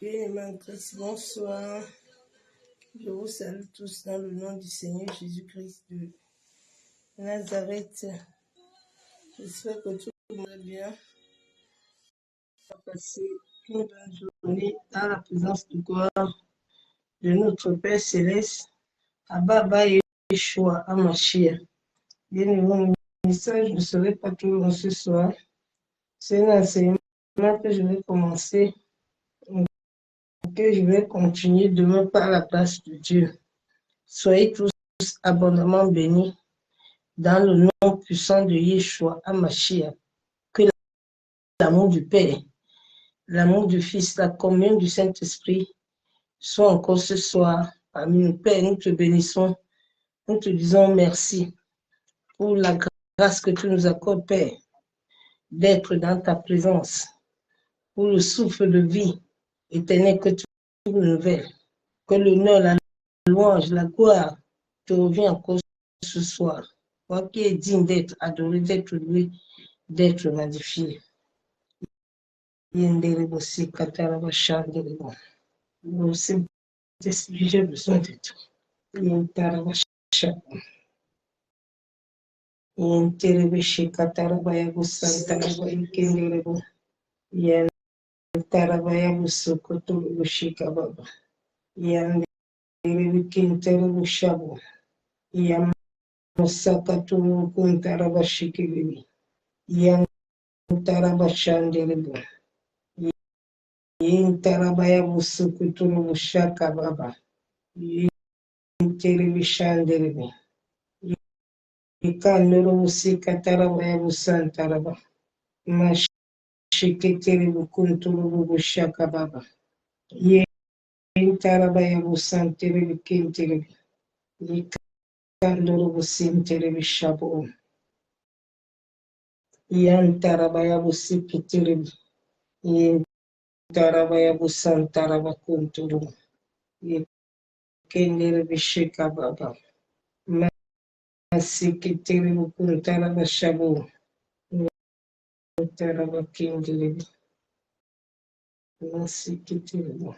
Bien-aimé Christ, bonsoir. Je vous salue tous dans le nom du Seigneur Jésus-Christ de Nazareth. J'espère que tout le monde est bien. On va passer une bonne journée dans la présence de gloire de notre Père Céleste, à Baba Yeshua, à Mashiach. Bien-aimé, mon message ne serait pas tout long ce soir. C'est un enseignement que je vais commencer, que je vais continuer demain par la grâce de Dieu. Soyez tous abondamment bénis dans le nom puissant de Yeshua HaMashiach. Que l'amour du Père, l'amour du Fils, la communion du Saint-Esprit soit encore ce soir parmi nous. Père, nous te bénissons, nous te disons merci pour la grâce que tu nous accordes, Père, d'être dans ta présence, pour le souffle de vie éternel que tu nous nouvelles, que l'honneur, la louange, la gloire te revient encore ce soir. Toi qui es digne d'être adoré, d'être loué, d'être magnifié. Yenderebosi katarabashanderebo. Aussi, j'ai besoin de toi. Yentarabasha. Yenterebeshi katarabayabusantarabaikenderebo. Yentarabayabusokotorubushika baba. Yanderebekinterebushabu. Yamusakaturukuntarabashikibiri. Yantarabashanderebo. Yentarabaya busukuturu bushaka baba. Yentere bishanderebe. Yekanduru busikatarabaya busantaraba. Mashiketere bukunturu bushaka baba. Yentarabaya busantere bikintere. Yekanduru busintere bishabu. Yantarabaya busikitere. Yentarabaya busantaraba kunturu. Kendere bishika baba. Masikitiri bukuntara bashabu. Mutara bakindiri. Masikitiri bu.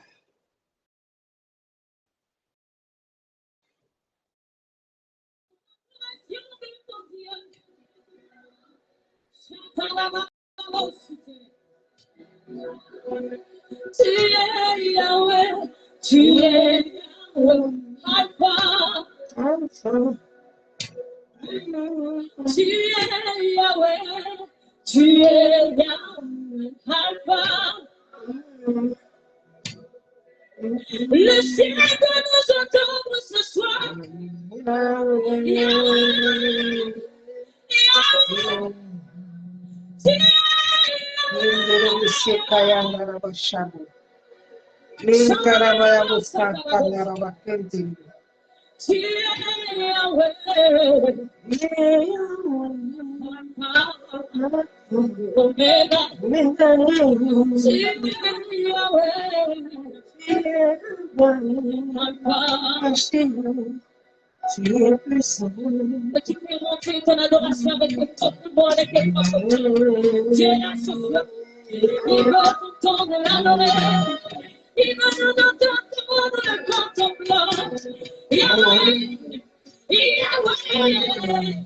Le ciel doit nous entendre ce soir. Tu peux montrer ton adoration avec tout le monde, avec les forces. Dieu est souffle. Il va t'entendre l'adorer. Il va nous entendre le contemplant. Yahweh, Yahweh,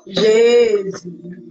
Jésus,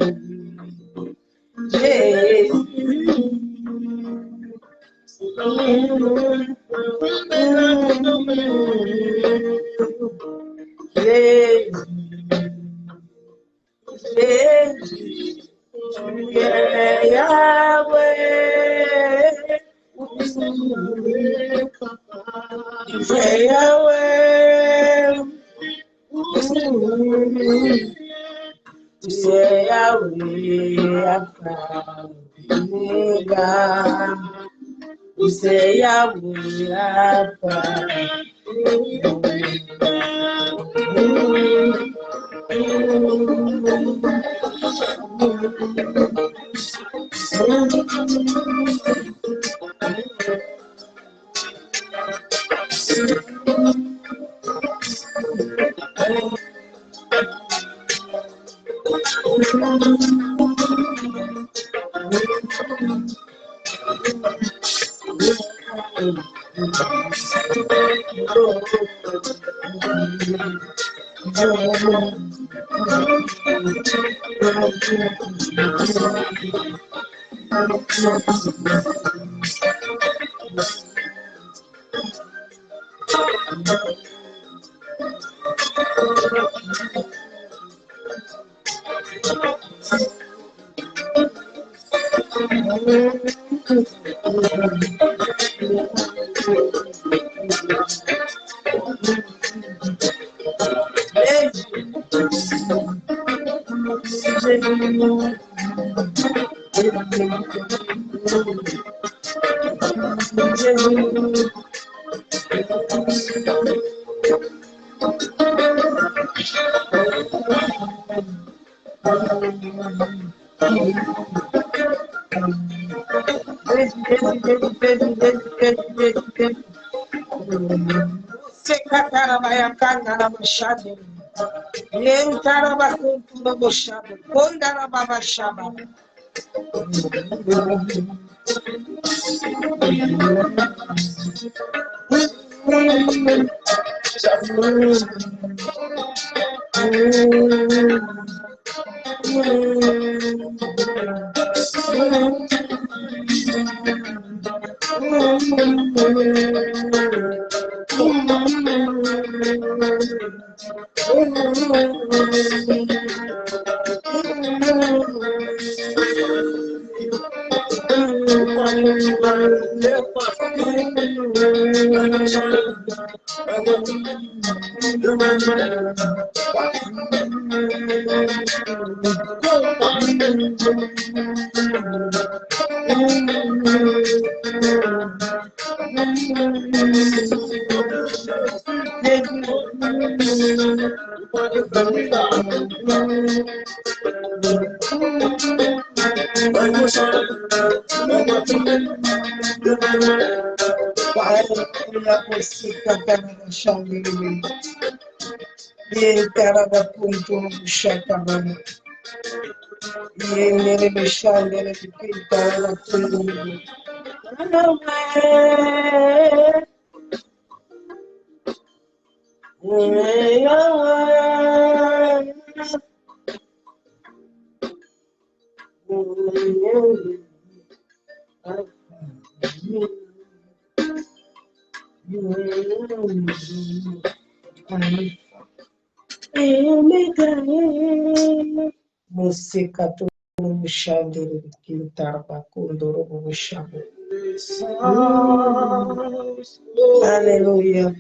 Alléluia.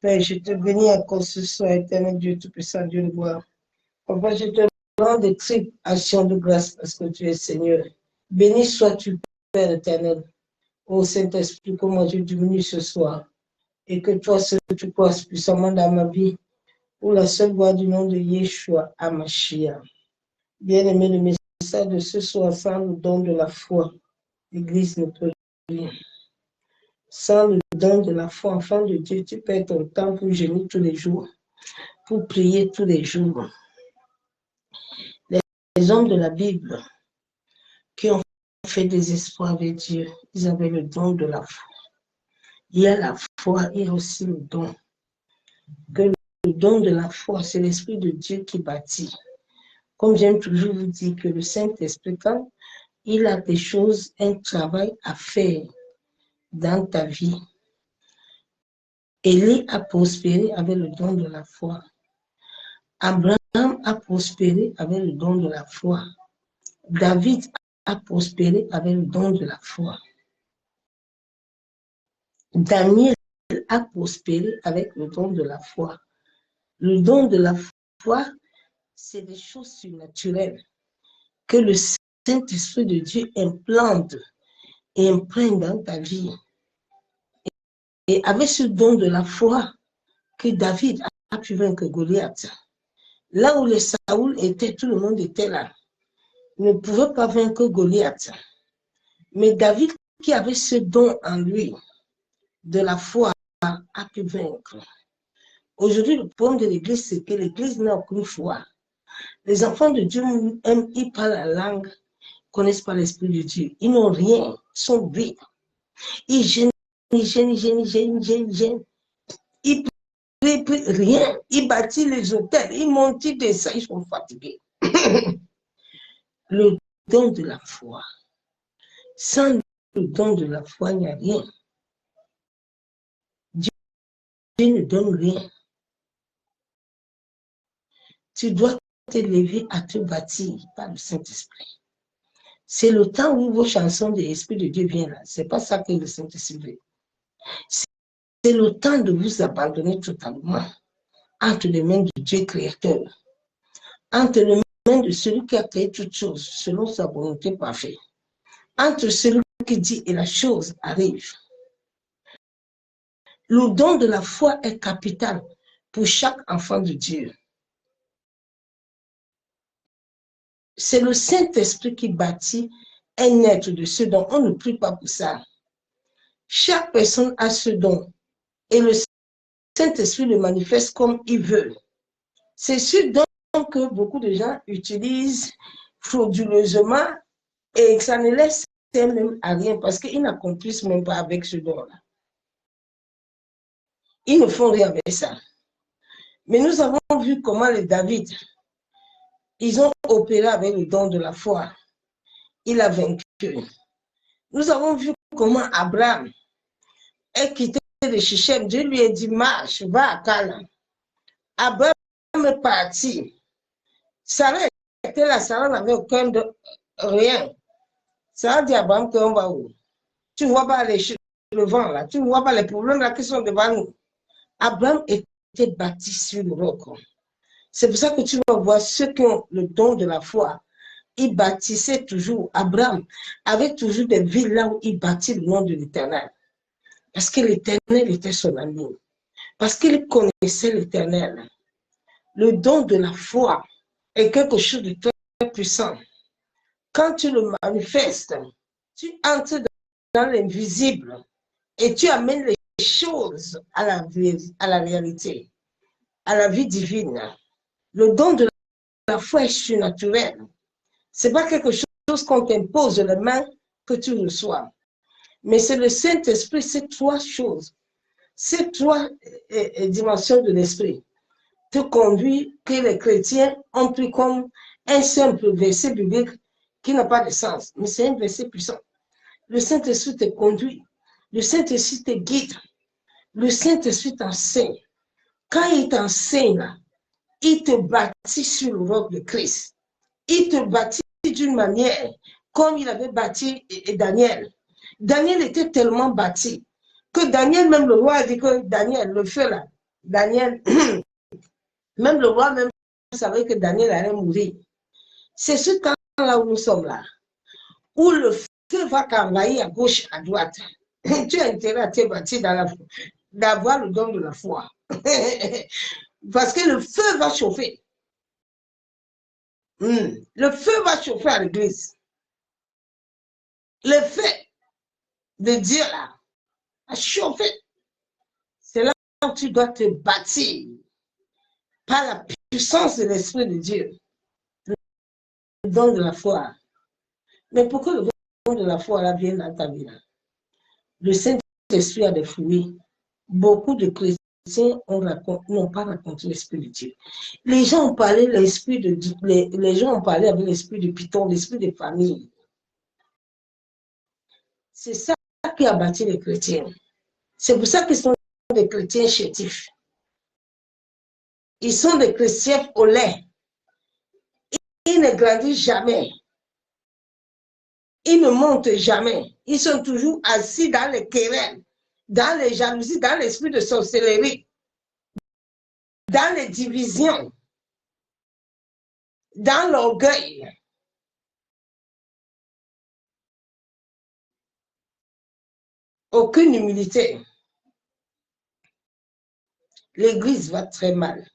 Père, je te bénis encore ce soir, éternel Dieu Tout-Puissant, Dieu de gloire. Papa, je te rends des triples actions de grâce parce que tu es Seigneur. Béni sois-tu, Père éternel. Ô Saint-Esprit, comment tu diminues ce soir. Et que toi seul tu passes puissamment dans ma vie. Pour la seule voix du nom de Yeshua Hamashiach. Bien-aimé, le message de ce soir, sans le don de la foi, l'Église ne peut rien. Sans le don de la foi, enfant de Dieu, tu perds ton temps pour gémir tous les jours, pour prier tous les jours. Les hommes de la Bible qui ont fait des espoirs avec Dieu, ils avaient le don de la foi. Il y a la foi, il y a aussi le don. Que le don de la foi, c'est l'Esprit de Dieu qui bâtit. Comme j'aime toujours vous dire que le Saint-Esprit, quand il a des choses, un travail à faire dans ta vie, Élie a prospéré avec le don de la foi. Abraham a prospéré avec le don de la foi. David a prospéré avec le don de la foi. Daniel a prospéré avec le don de la foi. Le don de la foi, c'est des choses surnaturelles que le Saint-Esprit de Dieu implante et imprègne dans ta vie. Et avec ce don de la foi que David a pu vaincre Goliath, là où les Saoul étaient, tout le monde était là, ne pouvait pas vaincre Goliath. Mais David, qui avait ce don en lui, de la foi, a pu vaincre. Aujourd'hui, le problème de l'Église, c'est que l'Église n'a aucune foi. Les enfants de Dieu aiment, ils parlent la langue, connaissent pas l'Esprit de Dieu. Ils n'ont rien, ils sont vides. Ils gênent, ils gênent, ils gênent, ils gênent, ils gênent, ils gênent. Ils prient rien. Ils bâtissent les hôtels, ils montent, ils descendent, ils sont fatigués. Le don de la foi. Sans le don de la foi, il n'y a rien. Dieu ne donne rien. Tu dois te lever à te bâtir par le Saint-Esprit. C'est le temps où vos chansons de l'Esprit de Dieu viennent là. Ce n'est pas ça que le Saint-Esprit veut. C'est le temps de vous abandonner totalement entre les mains de Dieu créateur, entre les mains de celui qui a créé toutes choses selon sa volonté parfaite, entre celui qui dit et la chose arrive. Le don de la foi est capital pour chaque enfant de Dieu. C'est le Saint-Esprit qui bâtit un être de ce don. On ne prie pas pour ça. Chaque personne a ce don et le Saint-Esprit le manifeste comme il veut. C'est ce don que beaucoup de gens utilisent frauduleusement et ça ne laisse même à rien parce qu'ils n'accomplissent même pas avec ce don-là. Ils ne font rien avec ça. Mais nous avons vu comment les David, ils ont opéré avec le don de la foi. Il a vaincu. Nous avons vu comment Abraham est quitté de Shichem. Dieu lui a dit, marche, va à Canaan. Abraham est parti. Sarah était là, Sarah n'avait aucun de rien. Sarah dit à Abraham qu'on va où? Tu ne vois pas le vent là, tu ne vois pas les problèmes là qui sont devant nous. Abraham était bâti sur le roc. C'est pour ça que tu vas voir ceux qui ont le don de la foi. Ils bâtissaient toujours. Abraham avait toujours des villes là où il bâtit le nom de l'Éternel. Parce que l'Éternel était son ami. Parce qu'il connaissait l'Éternel. Le don de la foi est quelque chose de très puissant. Quand tu le manifestes, tu entres dans l'invisible et tu amènes les choses à la réalité, à la vie divine. Le don de la foi est surnaturel. Ce n'est pas quelque chose qu'on t'impose les mains que tu reçois. Mais c'est le Saint-Esprit, c'est trois choses. Ces trois dimensions de l'esprit te conduisent que les chrétiens ont pris comme un simple verset biblique qui n'a pas de sens. Mais c'est un verset puissant. Le Saint-Esprit te conduit. Le Saint-Esprit te guide. Le Saint-Esprit t'enseigne. Quand il t'enseigne, il te bâtit sur le roc de Christ. Il te bâtit d'une manière comme il avait bâti Daniel. Daniel était tellement bâti que Daniel, même le roi a dit que Daniel, le feu là, Daniel, même le roi même savait que Daniel allait mourir. C'est ce temps-là où nous sommes là, où le feu va qu'envahir à gauche, à droite. Tu as intérêt à te bâtir d'avoir le don de la foi. Parce que le feu va chauffer. Le feu va chauffer à l'église. Le feu de Dieu là a chauffé. C'est là où tu dois te bâtir par la puissance de l'Esprit de Dieu. Le don de la foi. Mais pourquoi le don de la foi là vient dans ta vie là? Le Saint-Esprit a des fruits. Beaucoup de chrétiens n'ont pas raconté l'Esprit de Dieu. Les gens ont parlé l'esprit de Dieu, les gens ont parlé avec l'esprit de Python, l'esprit de famille. C'est ça qui a bâti les chrétiens. C'est pour ça qu'ils sont des chrétiens chétifs. Ils sont des chrétiens au lait. Ils ne grandissent jamais. Ils ne montent jamais. Ils sont toujours assis dans les querelles, dans les jalousies, dans l'esprit de sorcellerie, dans les divisions, dans l'orgueil. Aucune humilité. L'église va très mal.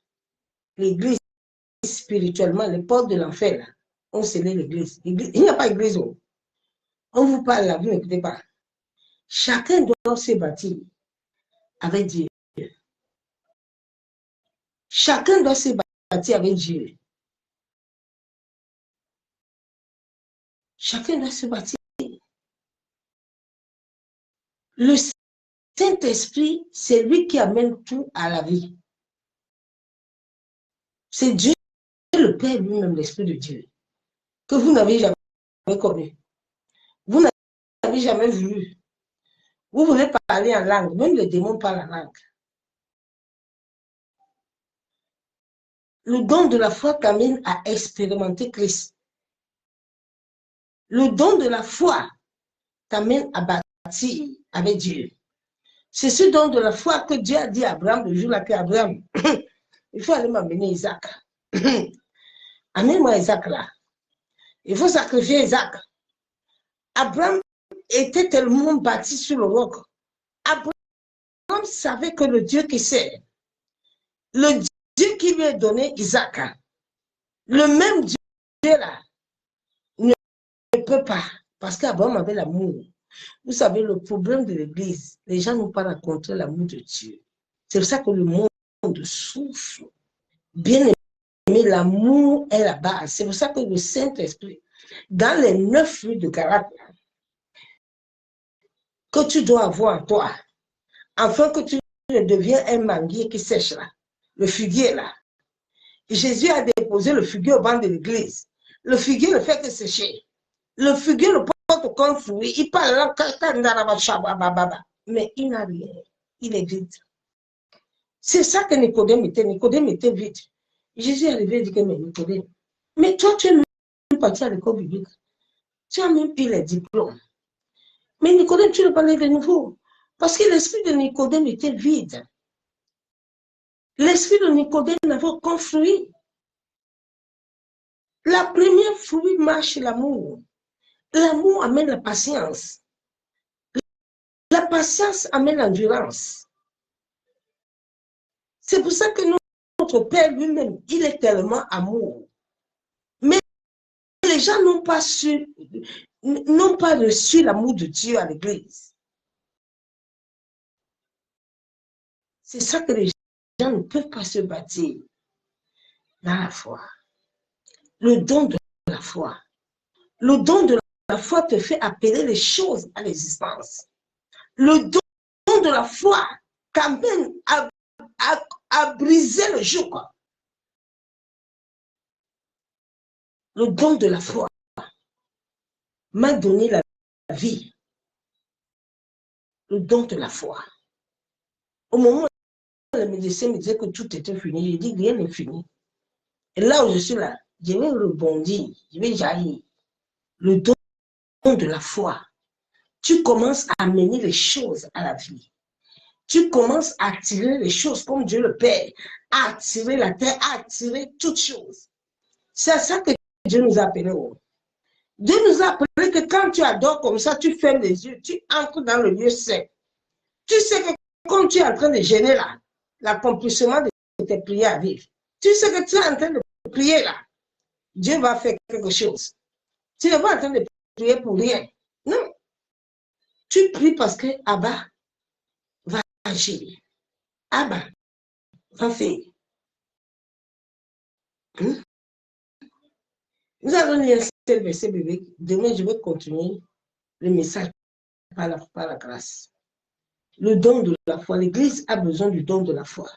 L'église, spirituellement, les portes de l'enfer, ont scellé l'église. Il n'y a pas d'église. On vous parle là, vous n'écoutez pas. Chacun doit se bâtir avec Dieu. Chacun doit se bâtir avec Dieu. Chacun doit se bâtir. Le Saint-Esprit, c'est lui qui amène tout à la vie. C'est Dieu, le Père lui-même, l'Esprit de Dieu, que vous n'avez jamais connu. Vous n'avez jamais vu. Vous voulez parler en langue, même le démon parle en langue. Le don de la foi t'amène à expérimenter Christ. Le don de la foi t'amène à bâtir avec Dieu. C'est ce don de la foi que Dieu a dit à Abraham le jour là qu'Abraham, il faut aller m'amener Isaac. Amène-moi Isaac là. Il faut sacrifier Isaac. Abraham était tellement bâti sur le roc. Abraham savait que le Dieu qui sait, le Dieu qui lui a donné Isaac, le même Dieu là, ne peut pas. Parce qu'Abraham avait l'amour. Vous savez, le problème de l'Église, les gens n'ont pas rencontré l'amour de Dieu. C'est pour ça que le monde souffre. Bien aimé, l'amour est la base. C'est pour ça que le Saint-Esprit, dans les 9 fruits de caractère que tu dois avoir en toi, afin que tu deviennes un manguier qui sèche là, le figuier là. Jésus a déposé le figuier au banc de l'église. Le figuier ne fait que sécher. Le figuier ne porte aucun fruit. Il parle là, mais il n'a rien. Il est vide. C'est ça que Nicodème était. Nicodème était vide. Jésus est arrivé et dit que mais Nicodème, mais toi tu es même parti à l'école biblique. Tu as même eu les diplômes. Mais Nicodème, tu ne pas né de nouveau. Parce que l'esprit de Nicodème était vide. L'esprit de Nicodème n'avait aucun fruit. La première fruit marche l'amour. L'amour amène la patience. La patience amène l'endurance. C'est pour ça que notre Père lui-même, il est tellement amour. Mais les gens n'ont pas reçu l'amour de Dieu à l'église. C'est ça que les gens ne peuvent pas se bâtir dans la foi. Le don de la foi. Le don de la foi te fait appeler les choses à l'existence. Le don de la foi t'amène à briser le joug. Le don de la foi m'a donné la vie. Le don de la foi. Au moment où le médecin me disait que tout était fini, j'ai dit rien n'est fini. Et là où je suis là, je vais rebondir, je vais jaillir. Le don de la foi. Tu commences à amener les choses à la vie. Tu commences à attirer les choses comme Dieu le Père, à attirer la terre, à attirer toutes choses. C'est à ça que Dieu nous a appelés. Dieu nous a appelés que quand tu adores comme ça, tu fermes les yeux, tu entres dans le lieu saint. Tu sais que quand tu es en train de gêner là, l'accomplissement de tes prières arrive. Tu sais que tu es en train de prier là, Dieu va faire quelque chose. Tu n'es pas en train de prier pour rien. Non. Tu pries parce que Abba va agir. Abba va faire. Nous allons lire ce verset biblique. Demain, je vais continuer le message par la grâce. Le don de la foi. L'Église a besoin du don de la foi.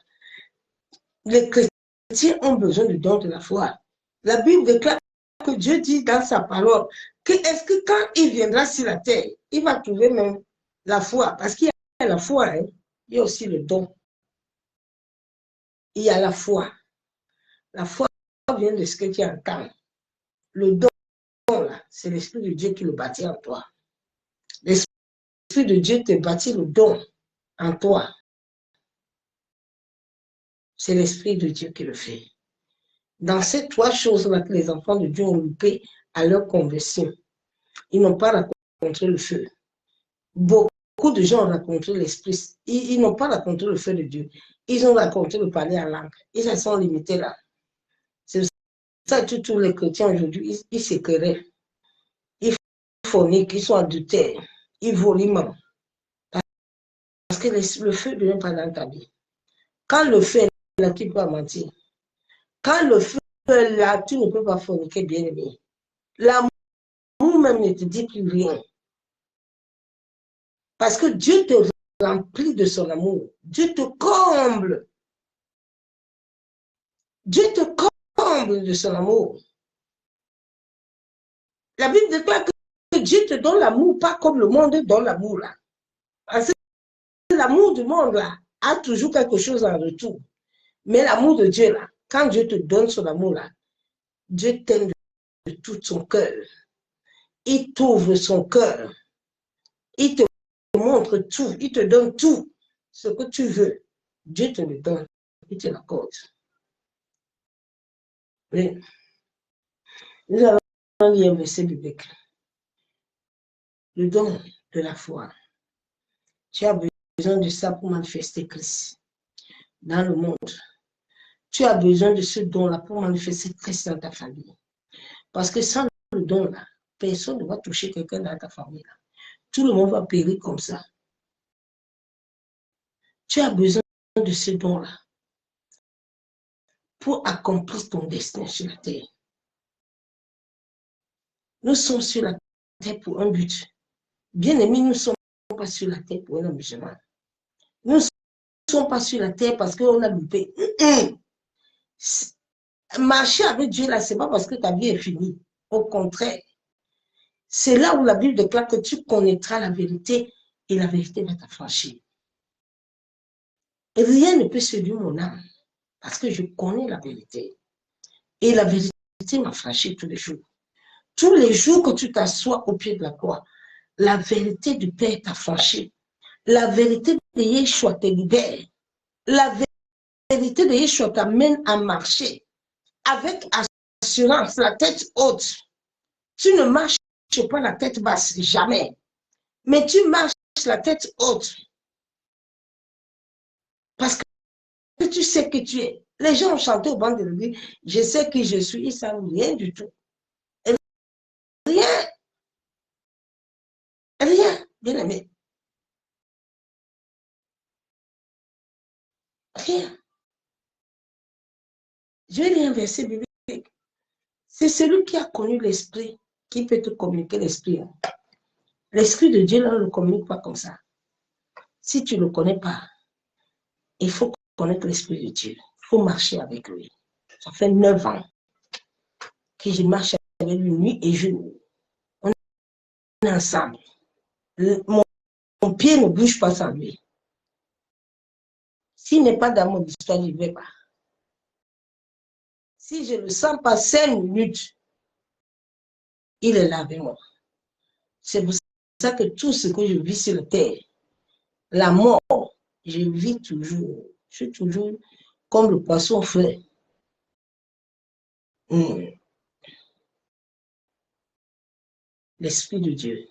Les chrétiens ont besoin du don de la foi. La Bible déclare que Dieu dit dans sa parole que est-ce que quand il viendra sur la terre, il va trouver même la foi. Parce qu'il y a la foi, hein, il y a aussi le don. Il y a la foi. La foi vient de ce que tu entends. Le don, là, c'est l'Esprit de Dieu qui le bâtit en toi. L'Esprit de Dieu te bâtit le don en toi. C'est l'Esprit de Dieu qui le fait. Dans ces trois choses-là que les enfants de Dieu ont loupé à leur conversion, ils n'ont pas rencontré le feu. Beaucoup de gens ont rencontré l'Esprit. Ils n'ont pas rencontré le feu de Dieu. Ils ont rencontré le parler en langue. Ils se sont limités là. C'est ça que tous les chrétiens aujourd'hui, ils se querellent. Ils forniquent, ils sont adultères, ils volent. Parce que le feu ne vient pas dans ta vie. Quand le feu est là, tu ne peux pas mentir. Quand le feu est là, tu ne peux pas forniquer, bien aimé. L'amour même ne te dit plus rien. Parce que Dieu te remplit de son amour. Dieu te comble. Dieu te comble de son amour. La Bible déclare que Dieu te donne l'amour, pas comme le monde donne l'amour là. Parce que l'amour du monde là a toujours quelque chose en retour. Mais l'amour de Dieu là, quand Dieu te donne son amour là, Dieu t'aime de tout son cœur. Il t'ouvre son cœur. Il te montre tout. Il te donne tout. Ce que tu veux. Dieu te le donne. Il te l'accorde. Oui. Nous allons lire un verset biblique. Le don de la foi. Tu as besoin de ça pour manifester Christ dans le monde. Tu as besoin de ce don-là pour manifester Christ dans ta famille. Parce que sans le don-là, personne ne va toucher quelqu'un dans ta famille. Là. Tout le monde va périr comme ça. Tu as besoin de ce don-là pour accomplir ton destin sur la terre. Nous sommes sur la terre pour un but. Bien aimés, nous ne sommes pas sur la terre pour un amusement. Nous ne sommes pas sur la terre parce qu'on a loupé. Marcher avec Dieu, là, ce n'est pas parce que ta vie est finie. Au contraire, c'est là où la Bible déclare que tu connaîtras la vérité et la vérité va t'affranchir. Et rien ne peut séduire mon âme parce que je connais la vérité. Et la vérité m'affranchit tous les jours. Tous les jours que tu t'assois au pied de la croix, la vérité du Père t'affranchit. La vérité de Yeshua te libère. La vérité de Yeshua t'amène à marcher avec assurance, la tête haute. Tu ne marches pas la tête basse, jamais. Mais tu marches la tête haute. Parce que tu sais que tu es. Les gens ont chanté au banc de l'église, je sais qui je suis, ils ne savent rien du tout. Rien. Rien, bien aimé. Rien. Je vais lire un verset biblique. C'est celui qui a connu l'esprit qui peut te communiquer l'esprit. L'esprit de Dieu, là, on ne le communique pas comme ça. Si tu ne le connais pas, il faut connaître l'esprit de Dieu. Il faut marcher avec lui. Ça fait 9 ans que je marche avec lui nuit et jour. On est ensemble. Mon pied ne bouge pas sans lui. S'il n'est pas dans mon histoire, je ne vais pas. Si je ne le sens pas 5 minutes, il est là avec moi. C'est pour ça que tout ce que je vis sur la terre, la mort, je vis toujours. Je suis toujours comme le poisson frais. L'Esprit de Dieu,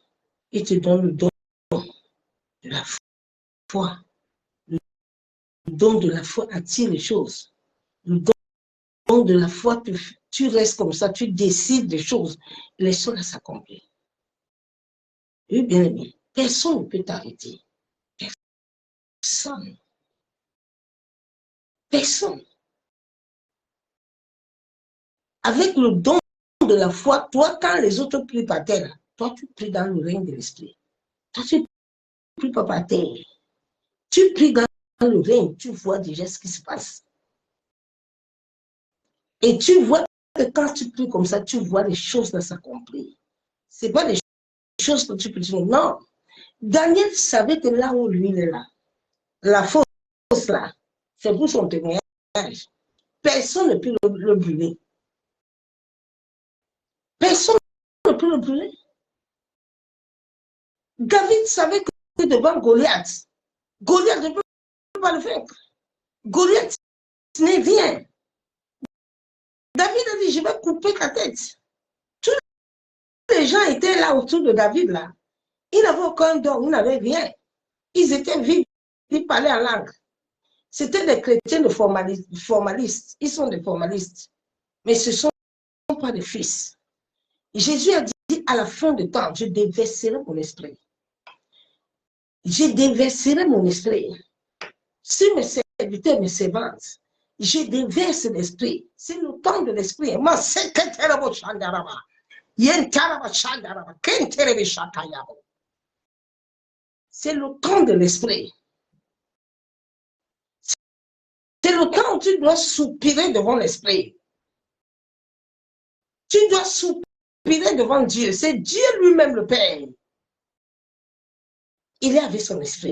il te donne le don de la foi. Le don de la foi attire les choses. Le don de la foi, tu restes comme ça, tu décides des choses. Les choses s'accomplissent. Oui, bien aimé, personne ne peut t'arrêter. Personne. Personne. Avec le don de la foi, toi, quand les autres prient par terre, toi, tu pries dans le règne de l'esprit. Toi, tu ne pries pas par terre. Tu pries dans le règne, tu vois déjà ce qui se passe. Et tu vois que quand tu pries comme ça, tu vois les choses dans s'accomplir. Ce n'est pas les choses que tu peux dire. Non. Daniel savait que là où lui il est là, la fosse là, c'est pour son témoignage. Personne ne peut le brûler. Personne ne peut le brûler. David savait que devant Goliath, Goliath ne peut pas le vaincre. Goliath n'est rien. David a dit, je vais couper ta tête. Tous les gens étaient là autour de David, là. Ils n'avaient aucun don, ils n'avaient rien. Ils étaient vivants, ils parlaient en langue. C'était des chrétiens de formalistes. Ils sont des formalistes. Mais ce ne sont pas des fils. Jésus a dit, à la fin du temps, je déverserai mon esprit. Je déverserai mon esprit. Si mes serviteurs, mes servantes, je déverse l'esprit. C'est le temps de l'esprit. Moi, c'est que c'est le temps de l'esprit. C'est le temps où tu dois soupirer devant l'esprit. Tu dois soupirer devant Dieu. C'est Dieu lui-même le Père. Il est avec son esprit.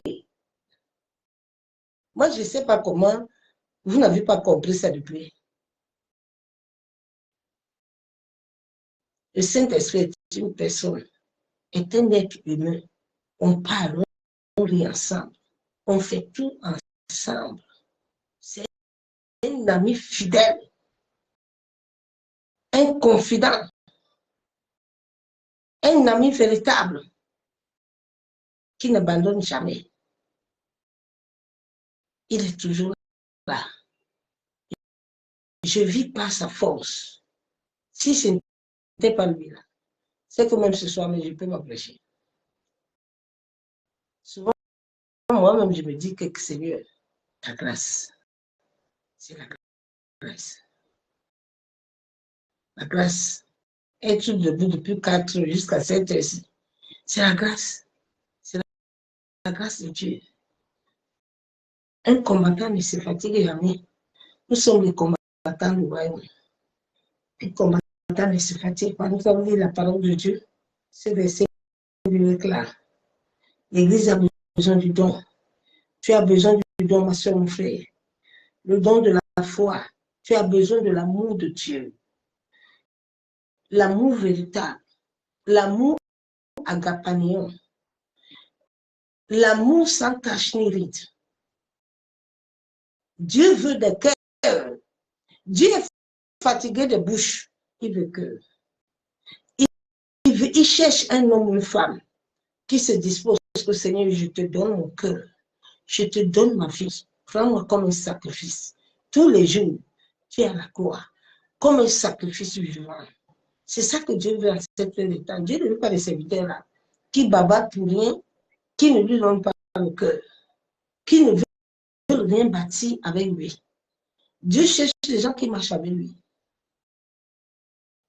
Moi, je ne sais pas comment vous n'avez pas compris ça depuis. Le Saint-Esprit est une personne, est un être humain. On parle, on rit ensemble. On fait tout ensemble. C'est un ami fidèle, un confident, un ami véritable qui n'abandonne jamais. Il est toujours là. Je vis par sa force. Si ce n'était pas lui là, c'est que même ce soir, mais je peux m'empêcher. Souvent, moi-même, je me dis que c'est mieux. La grâce. C'est la grâce. La grâce. Être debout depuis 4 heures jusqu'à 7 heures, c'est la grâce. C'est la grâce de Dieu. Un combattant ne se fatigue jamais. Nous sommes les combattants du royaume. Un combattant ne se fatigue pas. Nous avons dit la parole de Dieu. Ce verset est clair. L'Église a besoin du don. Tu as besoin du don, ma soeur, mon frère. Le don de la foi. Tu as besoin de l'amour de Dieu. L'amour véritable. L'amour agapanion. L'amour sans tache ni ride. Dieu veut des cœurs. Dieu est fatigué de bouche. Il veut cœur. Il cherche un homme ou une femme qui se dispose que Seigneur, je te donne mon cœur. Je te donne ma vie. Prends-moi comme un sacrifice. Tous les jours, tu es à la croix. Comme un sacrifice vivant. C'est ça que Dieu veut à cette fin de temps. Dieu ne veut pas des serviteurs là qui bavardent pour rien, qui ne lui donnent pas le cœur, qui ne veulent rien bâtir avec lui. Dieu cherche des gens qui marchent avec lui.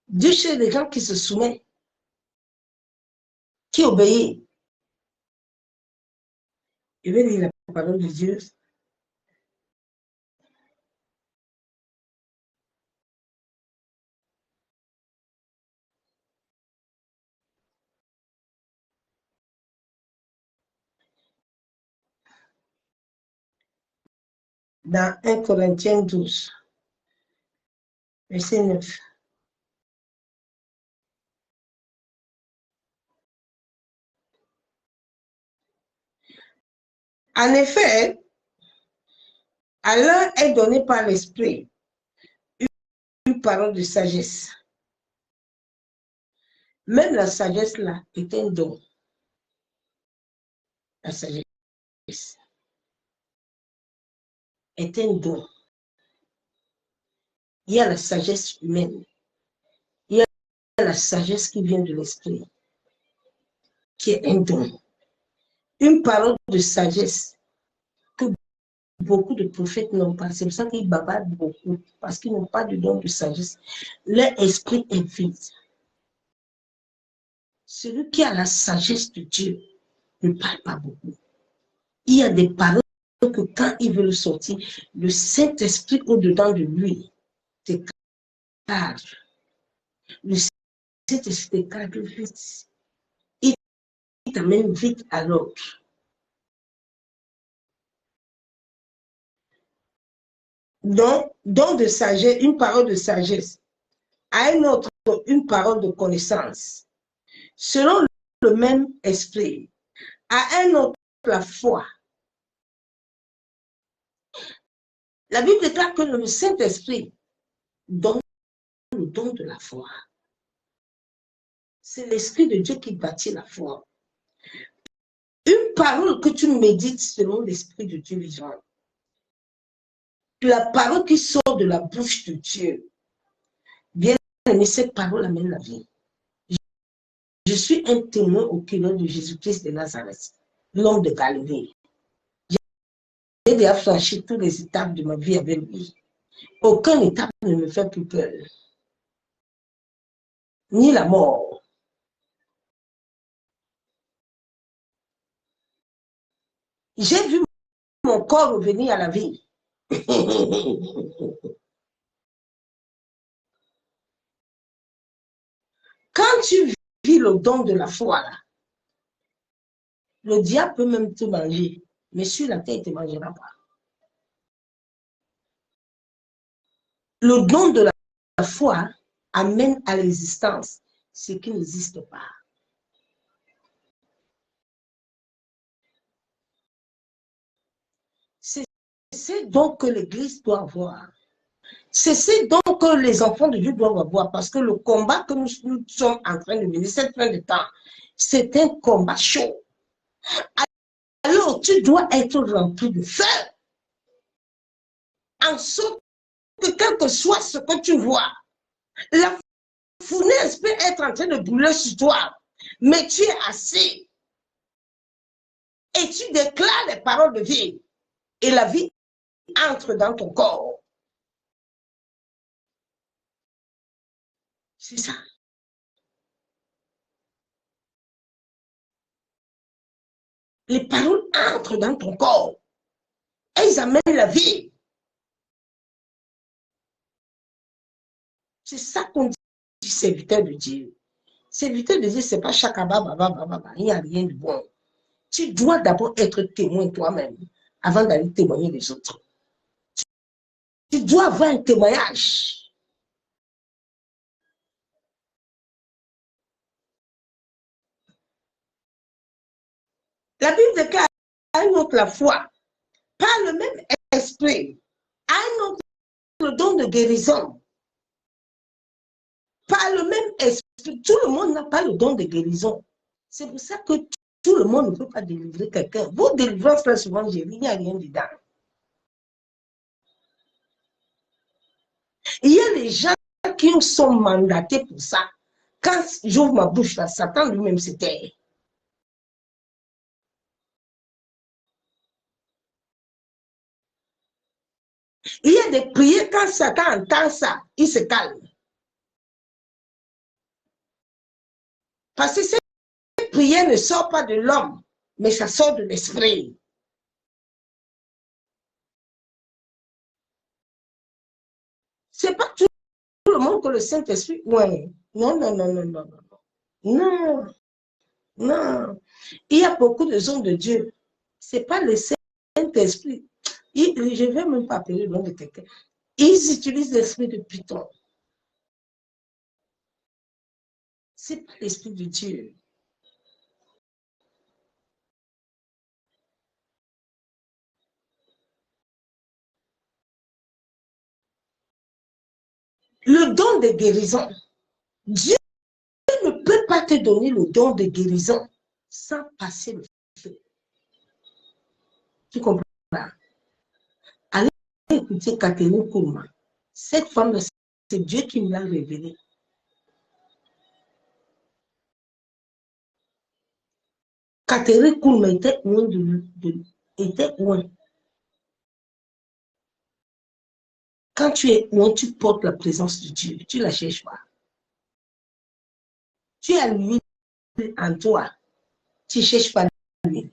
Dieu cherche des gens qui se soumettent, qui obéissent. Je vais lire la parole de Dieu. Dans 1 Corinthiens 12, verset 9. En effet, à l'un est donné par l'Esprit une parole de sagesse. Même la sagesse là est un don. La sagesse est un don. Il y a la sagesse humaine. Il y a la sagesse qui vient de l'Esprit, qui est un don. Une parole de sagesse que beaucoup de prophètes n'ont pas. C'est pour ça qu'ils bavardent beaucoup, parce qu'ils n'ont pas de don de sagesse. Leur esprit est vide. Celui qui a la sagesse de Dieu ne parle pas beaucoup. Il y a des paroles que quand il veut le sortir, le Saint-Esprit au-dedans de lui te cadre. Le Saint-Esprit te cadre vite. Il t'amène vite à l'autre. Donc, don de sagesse, une parole de sagesse. À un autre, une parole de connaissance. Selon le même esprit. À un autre, la foi. La Bible déclare que le Saint-Esprit donne le don de la foi. C'est l'Esprit de Dieu qui bâtit la foi. Une parole que tu médites selon l'Esprit de Dieu vivant. La parole qui sort de la bouche de Dieu. Bien aimé, cette parole amène la vie. Je suis un témoin au cœur de Jésus-Christ de Nazareth, l'homme de Galilée. J'ai déjà franchi toutes les étapes de ma vie avec lui. Aucune étape ne me fait plus peur. Ni la mort. J'ai vu mon corps revenir à la vie. Quand tu vis le don de la foi, là, le diable peut même te manger, mais sur la terre, il ne te mangera pas. Le don de la foi amène à l'existence ce qui n'existe pas. C'est ce don que l'Église doit avoir. C'est ce don que les enfants de Dieu doivent avoir, parce que le combat que nous sommes en train de mener, cette fin de temps, c'est un combat chaud. Alors, tu dois être rempli de feu, en sorte que quel que soit ce que tu vois, la fournaise peut être en train de brûler sur toi, mais tu es assis et tu déclares les paroles de vie et la vie entre dans ton corps. C'est ça. Les paroles entrent dans ton corps. Elles amènent la vie. C'est ça qu'on dit serviteur de Dieu. Serviteur de Dieu, ce n'est pas chakaba, il n'y a rien de bon. Tu dois d'abord être témoin toi-même avant d'aller témoigner les autres. Tu dois avoir un témoignage. La Bible déclare à un autre la foi, par le même esprit, à un autre le don de guérison. Par le même esprit, tout le monde n'a pas le don de guérison. C'est pour ça que tout le monde ne peut pas délivrer quelqu'un. Vos délivrances, là, souvent, il n'y a rien dedans. Il y a des gens qui sont mandatés pour ça. Quand j'ouvre ma bouche, là, Satan lui-même se tait. Il y a des prières, quand Satan entend ça, il se calme. Parce que cette prière ne sort pas de l'homme, mais ça sort de l'esprit. Ce n'est pas tout le monde que le Saint-Esprit. Ouais. Non, non, non, non, non, non. Non, non. Il y a beaucoup de gens de Dieu. Ce n'est pas le Saint-Esprit. Je ne vais même pas appeler le nom de quelqu'un. Ils utilisent l'esprit de Python. Ce n'est pas l'esprit de Dieu. Le don de guérison. Dieu ne peut pas te donner le don de guérison sans passer le feu. Tu comprends? Allez écouter Catherine Kourma. Cette femme, c'est Dieu qui me l'a révélée. Catherine Kourma était loin était loin. Quand tu es loin, tu portes la présence de Dieu. Tu ne la cherches pas. Tu as l'huile en toi. Tu ne cherches pas l'huile.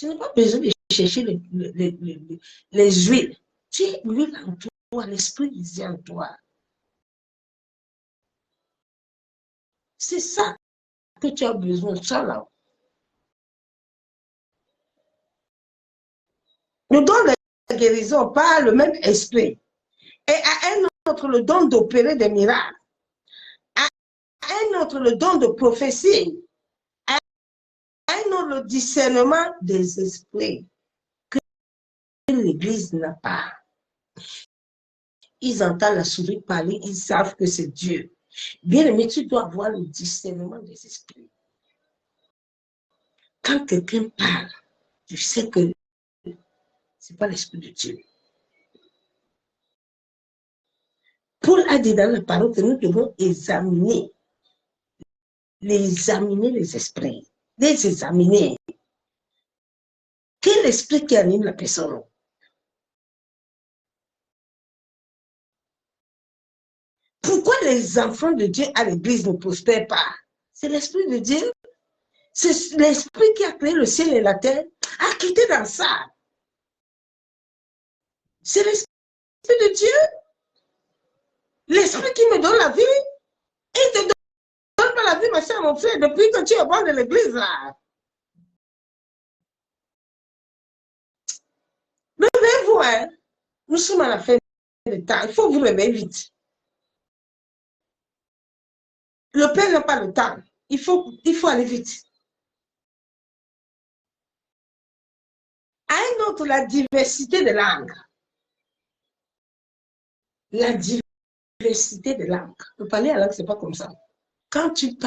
Tu n'as pas besoin de chercher les huiles. Tu as l'huile en toi, l'esprit est en toi. C'est ça que tu as besoin, ça là. Le don de la guérison par le même esprit. Et à un autre, le don d'opérer des miracles. À un autre, le don de prophétie. À un autre, le discernement des esprits que l'Église n'a pas. Ils entendent la souris parler, ils savent que c'est Dieu. Bien aimé, tu dois avoir le discernement des esprits. Quand quelqu'un parle, tu sais que ce n'est pas l'esprit de Dieu. Paul a dit dans la parole que nous devons examiner les esprits. Les examiner. Quel esprit qui anime la personne? Pourquoi les enfants de Dieu à l'église ne prospèrent pas? C'est l'esprit de Dieu. C'est l'esprit qui a créé le ciel et la terre. A quitté dans ça. C'est l'esprit de Dieu. L'esprit qui me donne la vie. Il te donne pas la vie, ma soeur, mon frère, depuis que tu es bon de l'église là. Levez-vous, hein. Nous sommes à la fin du temps. Il faut vous lever vite. Le Père n'a pas le temps. Il faut aller vite. À un autre, la diversité de langues. La diversité de langues. Le parler à langue, ce n'est pas comme ça. Quand tu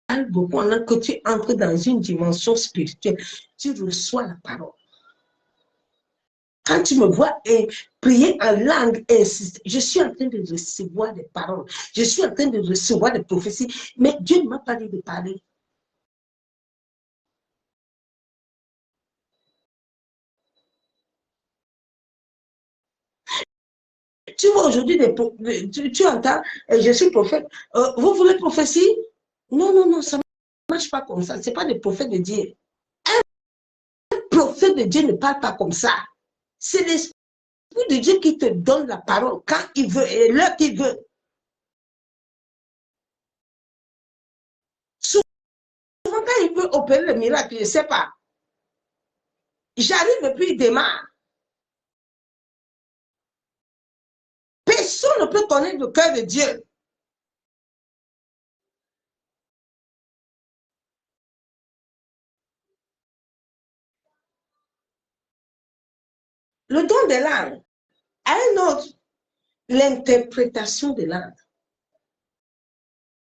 parles beaucoup en langue, que tu entres dans une dimension spirituelle, tu reçois la parole. Quand tu me vois prier en langue, insiste, je suis en train de recevoir des paroles. Je suis en train de recevoir des prophéties. Mais Dieu ne m'a pas dit de parler. Tu vois aujourd'hui, tu entends, je suis prophète. Vous voulez prophétie? Non, non, non, ça ne marche pas comme ça. Ce n'est pas des prophètes de Dieu. Un prophète de Dieu ne parle pas comme ça. C'est l'esprit de Dieu qui te donne la parole quand il veut et l'heure qu'il veut. Souvent, quand il veut opérer le miracle, je ne sais pas. J'arrive et puis il démarre. Personne ne peut connaître le cœur de Dieu. Le don des langues. À un autre, l'interprétation des langues.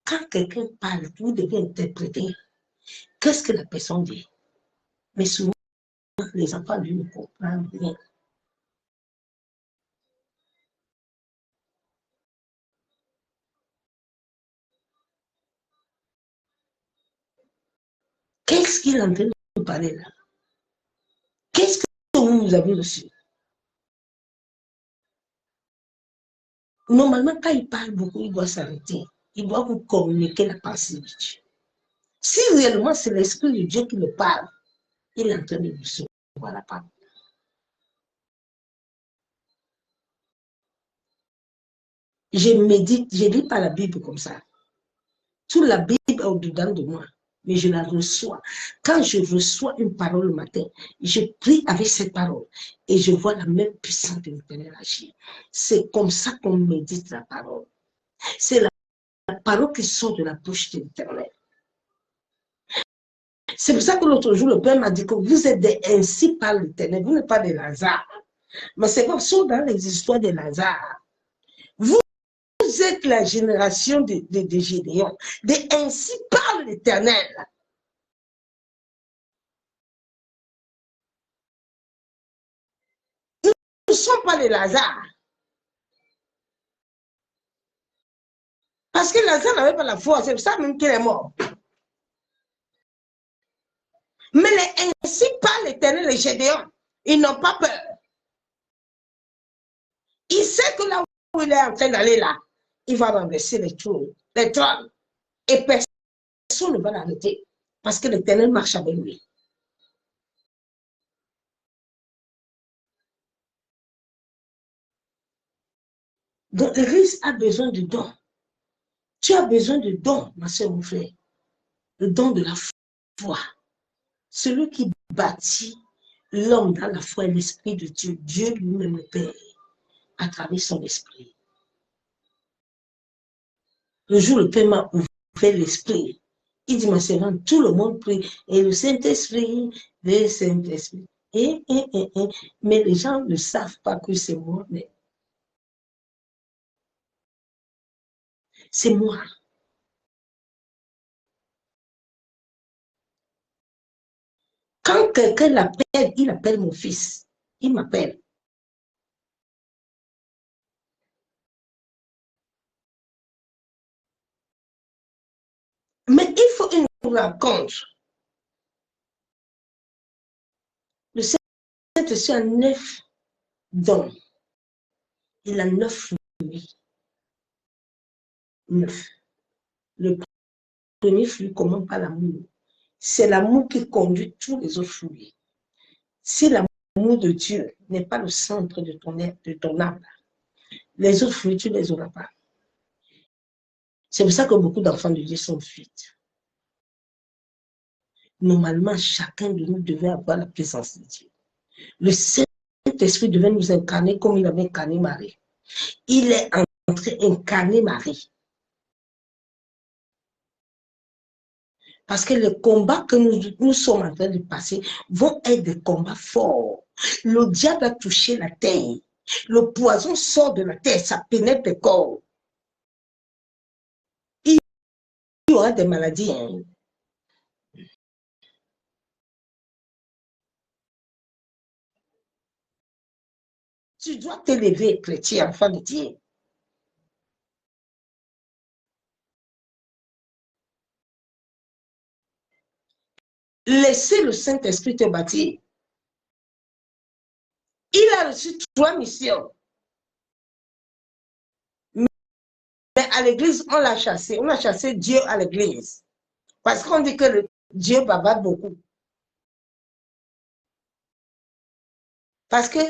Quand quelqu'un parle, vous devez interpréter. Qu'est-ce que la personne dit? Mais souvent, les enfants, lui, ne comprennent rien. Qu'est-ce qu'il est en train de parler là? Qu'est-ce que vous avez reçu? Normalement, quand il parle beaucoup, il doit s'arrêter. Il doit vous communiquer la pensée de Dieu. Si réellement c'est l'Esprit de Dieu qui le parle, il est en train de recevoir la parole. Je médite, je ne lis pas la Bible comme ça. Toute la Bible est au-dedans de moi, mais je la reçois. Quand je reçois une parole le matin, je prie avec cette parole et je vois la même puissance de l'Éternel agir. C'est comme ça qu'on médite la parole. C'est la parole qui sort de la bouche de l'Éternel. C'est pour ça que l'autre jour, le Père m'a dit que vous êtes ainsi par l'Éternel. Vous n'êtes pas des Lazare. Mais c'est comme ça dans les histoires de Lazare. Vous êtes la génération de Gédéon. Ainsi par l'Éternel. Nous ne sommes pas les Lazare. Parce que Lazare n'avait pas la foi. C'est pour ça même qu'il est mort. Mais les ainsi par l'Éternel, les Gédéons, ils n'ont pas peur. Il sait que là où il est en train d'aller là, il va renverser les trônes. Et personne ne va l'arrêter. Parce que l'Éternel marche avec lui. Donc, l'Église a besoin de dons. Tu as besoin de dons, ma soeur, mon frère. Le don de la foi. Celui qui bâtit l'homme dans la foi et l'esprit de Dieu, Dieu lui-même le Père, à travers son esprit. Le jour où le Père m'a ouvert l'esprit, il dit, ma servante, tout le monde prie. Et le Saint-Esprit, le Saint-Esprit. Mais les gens ne savent pas que c'est moi, mais c'est moi. Quand quelqu'un l'appelle, il appelle mon fils. Il m'appelle. Mais il faut une rencontre. Le Saint-Esprit a 9 dons. Il a 9 fruits. 9. Le premier fruit commence par l'amour. C'est l'amour qui conduit tous les autres fruits. Si l'amour de Dieu n'est pas le centre de ton âme, les autres fruits, tu ne les auras pas. C'est pour ça que beaucoup d'enfants de Dieu sont fuites. Normalement, chacun de nous devait avoir la présence de Dieu. Le Saint-Esprit devait nous incarner comme il avait incarné Marie. Il est entré incarner Marie. Parce que les combats que nous sommes en train de passer vont être des combats forts. Le diable a touché la terre. Le poison sort de la terre, ça pénètre le corps. Il y aura des maladies. Hein. Tu dois t'élever, chrétien, enfant de Dieu. Laissez le Saint-Esprit te bâtir. Il a reçu 3 missions. Mais à l'église, on l'a chassé. On a chassé Dieu à l'église. Parce qu'on dit que Dieu bavarde beaucoup. Parce que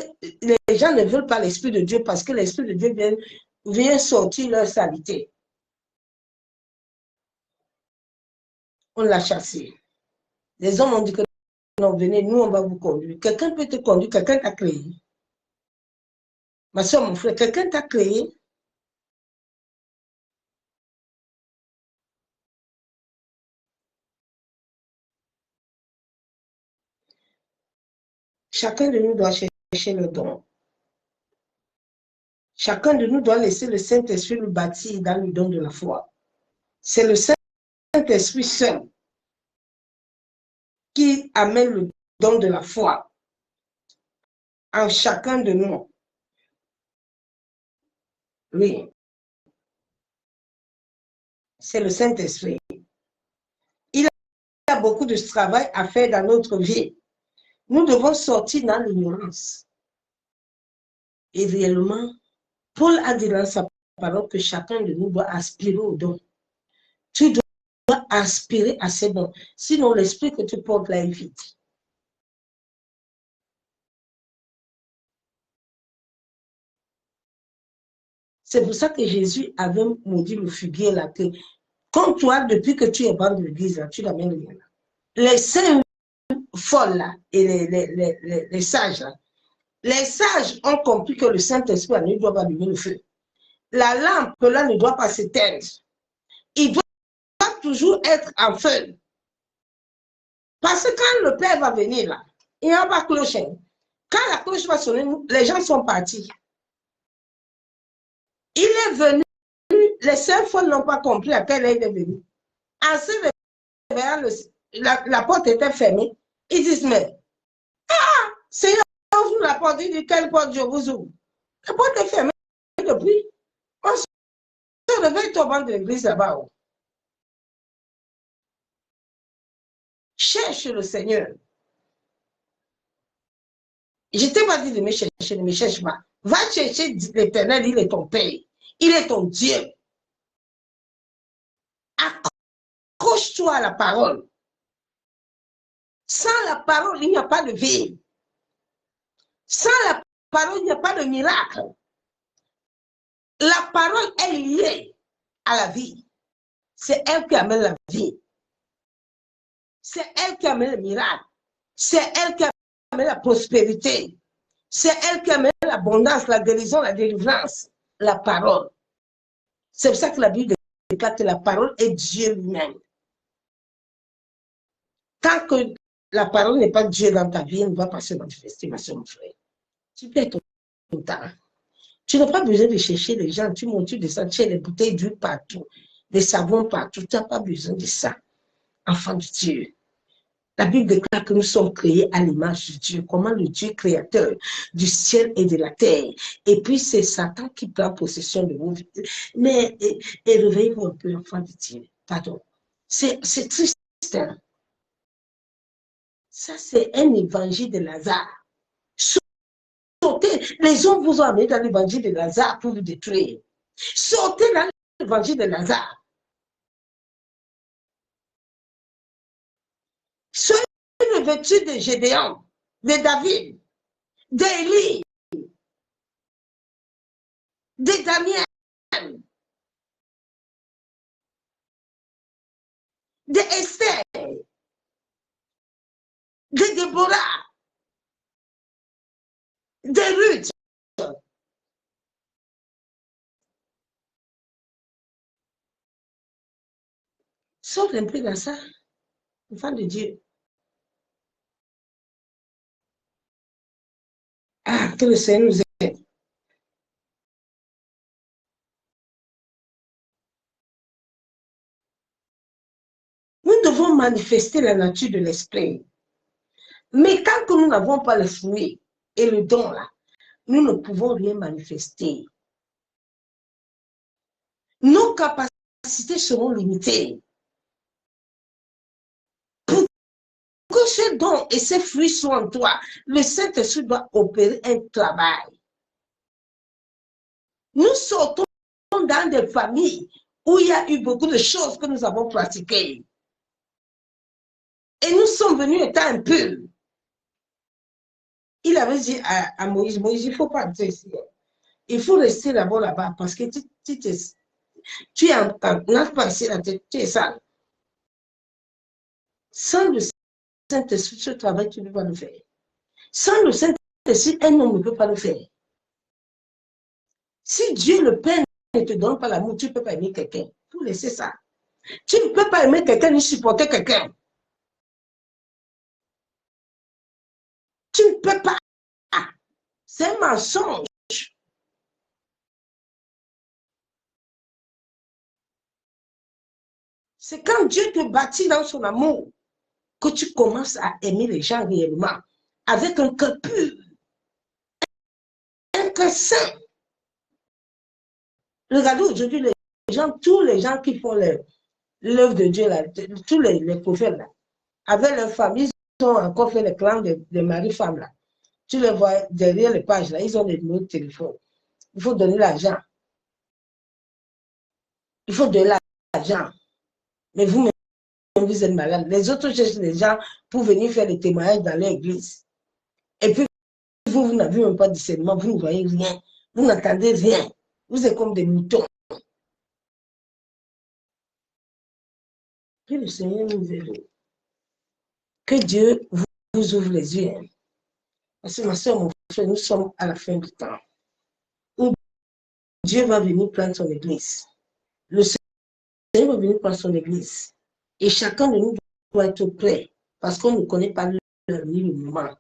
les gens ne veulent pas l'Esprit de Dieu parce que l'Esprit de Dieu vient sortir leur saleté. On l'a chassé. Les hommes ont dit que non, venez, nous, on va vous conduire. Quelqu'un peut te conduire, quelqu'un t'a créé. Ma soeur, mon frère, quelqu'un t'a créé. Chacun de nous doit chercher le don. Chacun de nous doit laisser le Saint-Esprit nous bâtir dans le don de la foi. C'est le Saint-Esprit seul qui amène le don de la foi en chacun de nous. Oui. C'est le Saint-Esprit. Il y a beaucoup de travail à faire dans notre vie. Nous devons sortir dans l'ignorance. Et réellement, Paul a dit dans sa parole que chacun de nous doit aspirer au don. Tu dois aspirer à ces dons. Sinon, l'esprit que tu portes là est vide. C'est pour ça que Jésus avait maudit le figuier là, que comme toi, depuis que tu es banc de l'église, tu n'amènes rien là. Les saints folles là, et les sages là, les sages ont compris que le Saint-Esprit ne doit pas allumer le feu. La lampe là ne doit pas s'éteindre. Il doit toujours être en feu. Parce que quand le Père va venir là, il n'y a pas de cloche. Quand la cloche va sonner, les gens sont partis. Il est venu, les saints folles n'ont pas compris à quelle heure il est venu. En se réveillant, la porte était fermée. Ils disent, mais, Seigneur, ouvre la porte. Il dit, quelle porte je vous ouvre? La porte est fermée depuis. On se réveille au banc de l'église là-bas. Cherche le Seigneur. Je ne t'ai pas dit de me chercher, ne me cherche pas. Va chercher l'Éternel, il est ton Père. Il est ton Dieu. Accroche-toi à la parole. Sans la parole, il n'y a pas de vie. Sans la parole, il n'y a pas de miracle. La parole est liée à la vie. C'est elle qui amène la vie. C'est elle qui amène le miracle. C'est elle qui amène la prospérité. C'est elle qui amène l'abondance, la guérison, la délivrance. La parole. C'est pour ça que la Bible déclare que la parole est Dieu lui-même. Tant que la parole n'est pas Dieu dans ta vie, elle ne va pas se manifester, ma soeur, mon frère. Tu perds ton temps. Tu n'as pas besoin de chercher les gens. Tu montes, tu descends, tu as des bouteilles d'huile partout, des savons partout. Tu n'as pas besoin de ça, enfant de Dieu. La Bible déclare que nous sommes créés à l'image de Dieu. Comment le Dieu créateur du ciel et de la terre. Et puis c'est Satan qui prend possession de vous. Mais réveillez-vous un peu, enfant de Dieu. Pardon. C'est triste. Hein? Ça, c'est un évangile de Lazare. Sautez. Les hommes vous ont amené dans l'évangile de Lazare pour vous détruire. Sautez dans l'évangile de Lazare. Soyez revêtus de Gédéon, de David, d'Élie, de Daniel, de Esther, de Déborah, de Ruth. Saute un peu dans ça, enfant de Dieu. Ah, que le Seigneur nous aide. Nous devons manifester la nature de l'esprit. Mais tant que nous n'avons pas le fruit et le don là, nous ne pouvons rien manifester. Nos capacités seront limitées. Pour que ce don et ces fruits soient en toi, le Saint-Esprit doit opérer un travail. Nous sortons dans des familles où il y a eu beaucoup de choses que nous avons pratiquées. Et nous sommes venus étant un peu. Il avait dit à Moïse, Moïse, il ne faut pas entrer ici. Il faut rester là-bas parce que tu es pas ici, tu es sale. Sans le Saint-Esprit, ce travail, tu ne peux pas le faire. Sans le Saint-Esprit, un homme ne peut pas le faire. Si Dieu le Père ne te donne pas l'amour, tu ne peux pas aimer quelqu'un. Il faut laisser ça. Tu ne peux pas aimer quelqu'un ni supporter quelqu'un. Tu ne peux pas. C'est un mensonge. C'est quand Dieu te bâtit dans son amour que tu commences à aimer les gens réellement, avec un cœur pur, un cœur saint. Regardez aujourd'hui les gens, tous les gens qui font l'œuvre de Dieu, là, tous les prophètes, là, avec leur famille, ils ont encore fait le clan de mari-femme. Là. Tu les vois derrière les pages, là, ils ont des numéros de téléphone. Il faut donner l'argent. Il faut donner l'argent. Mais vous, vous êtes malade. Les autres cherchent les gens pour venir faire des témoignages dans l'église. Et puis, vous n'avez même pas de discernement, vous ne voyez rien. Vous n'entendez rien. Vous êtes comme des moutons. Que le Seigneur nous aide. Que Dieu vous ouvre les yeux. Parce que ma soeur, mon frère, nous sommes à la fin du temps. Où Dieu va venir prendre son église. Le Seigneur va venir prendre son église. Et chacun de nous doit être prêt. Parce qu'on ne connaît pas l'heure ni le moment.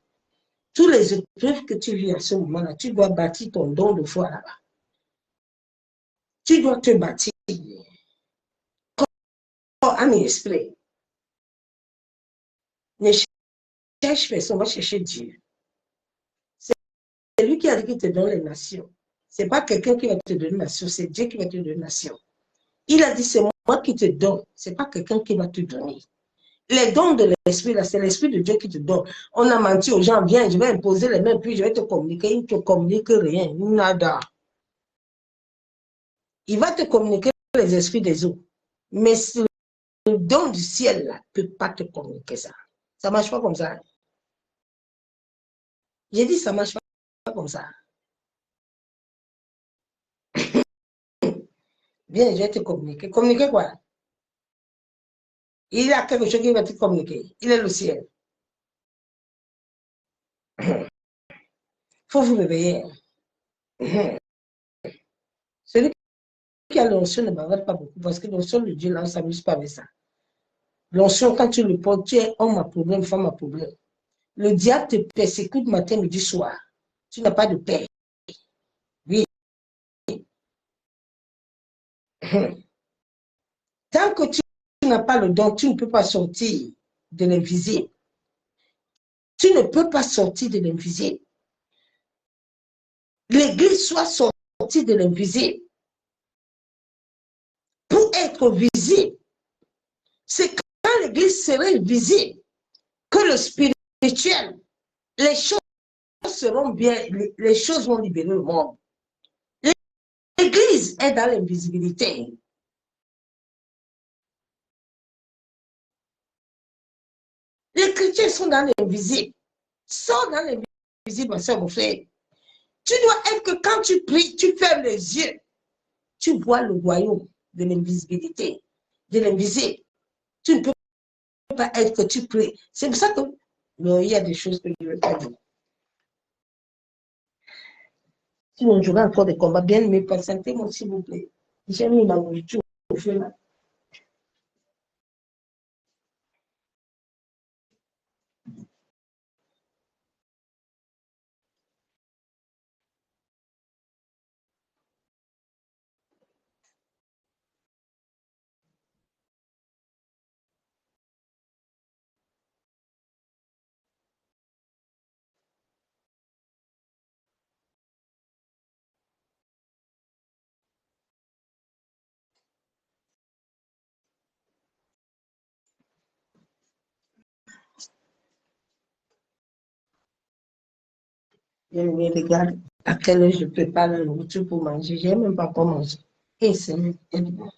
Tous les épreuves que tu vis à ce moment-là, tu dois bâtir ton don de foi là-bas. Tu dois te bâtir. Corps, âme et esprit. Ne cherche personne, va chercher Dieu. C'est lui qui a dit qu'il te donne les nations. Ce n'est pas quelqu'un qui va te donner les nations, c'est Dieu qui va te donner les nations. Il a dit, c'est moi qui te donne, ce n'est pas quelqu'un qui va te donner. Les dons de l'esprit, là, c'est l'esprit de Dieu qui te donne. On a menti aux gens, viens, je vais imposer les mains, puis je vais te communiquer. Il ne te communique rien, nada. Il va te communiquer les esprits des eaux. Mais le don du ciel, là, ne peut pas te communiquer ça. Ça ne marche pas comme ça. J'ai dit, ça ne marche pas comme ça. Viens, je vais te communiquer. Communiquer quoi? Il y a quelque chose qui va te communiquer. Il est le ciel. Il faut vous réveiller. Celui qui a l'onction ne bavarde pas beaucoup parce que l'onction de Dieu, là, on ne s'amuse pas avec ça. L'onction, quand tu le portes, tu es homme à problème, femme à problème. Le diable te persécute matin, midi, soir. Tu n'as pas de paix. Oui. Tant que tu n'as pas le don, tu ne peux pas sortir de l'invisible. Tu ne peux pas sortir de l'invisible. L'Église soit sortie de l'invisible. Pour être visible, c'est quand l'Église serait visible que le spirituel, les choses seront bien, les choses vont libérer le monde. L'Église est dans l'invisibilité. Les chrétiens sont dans l'invisible. Sors dans l'invisible, ma soeur, mon frère. Tu dois être que quand tu pries, tu fermes les yeux. Tu vois le royaume de l'invisibilité, de l'invisible. Tu ne peux pas être que tu pries. C'est pour ça que il y a des choses que je ne veux pas dire. Si on jouera encore des combats, bien aimé, patientez-moi, s'il vous plaît. J'ai mis ma nourriture au feu là. Bien aimé, regarde à quelle heure je prépare la nourriture pour manger. Je n'ai même pas pour manger. Et c'est bon.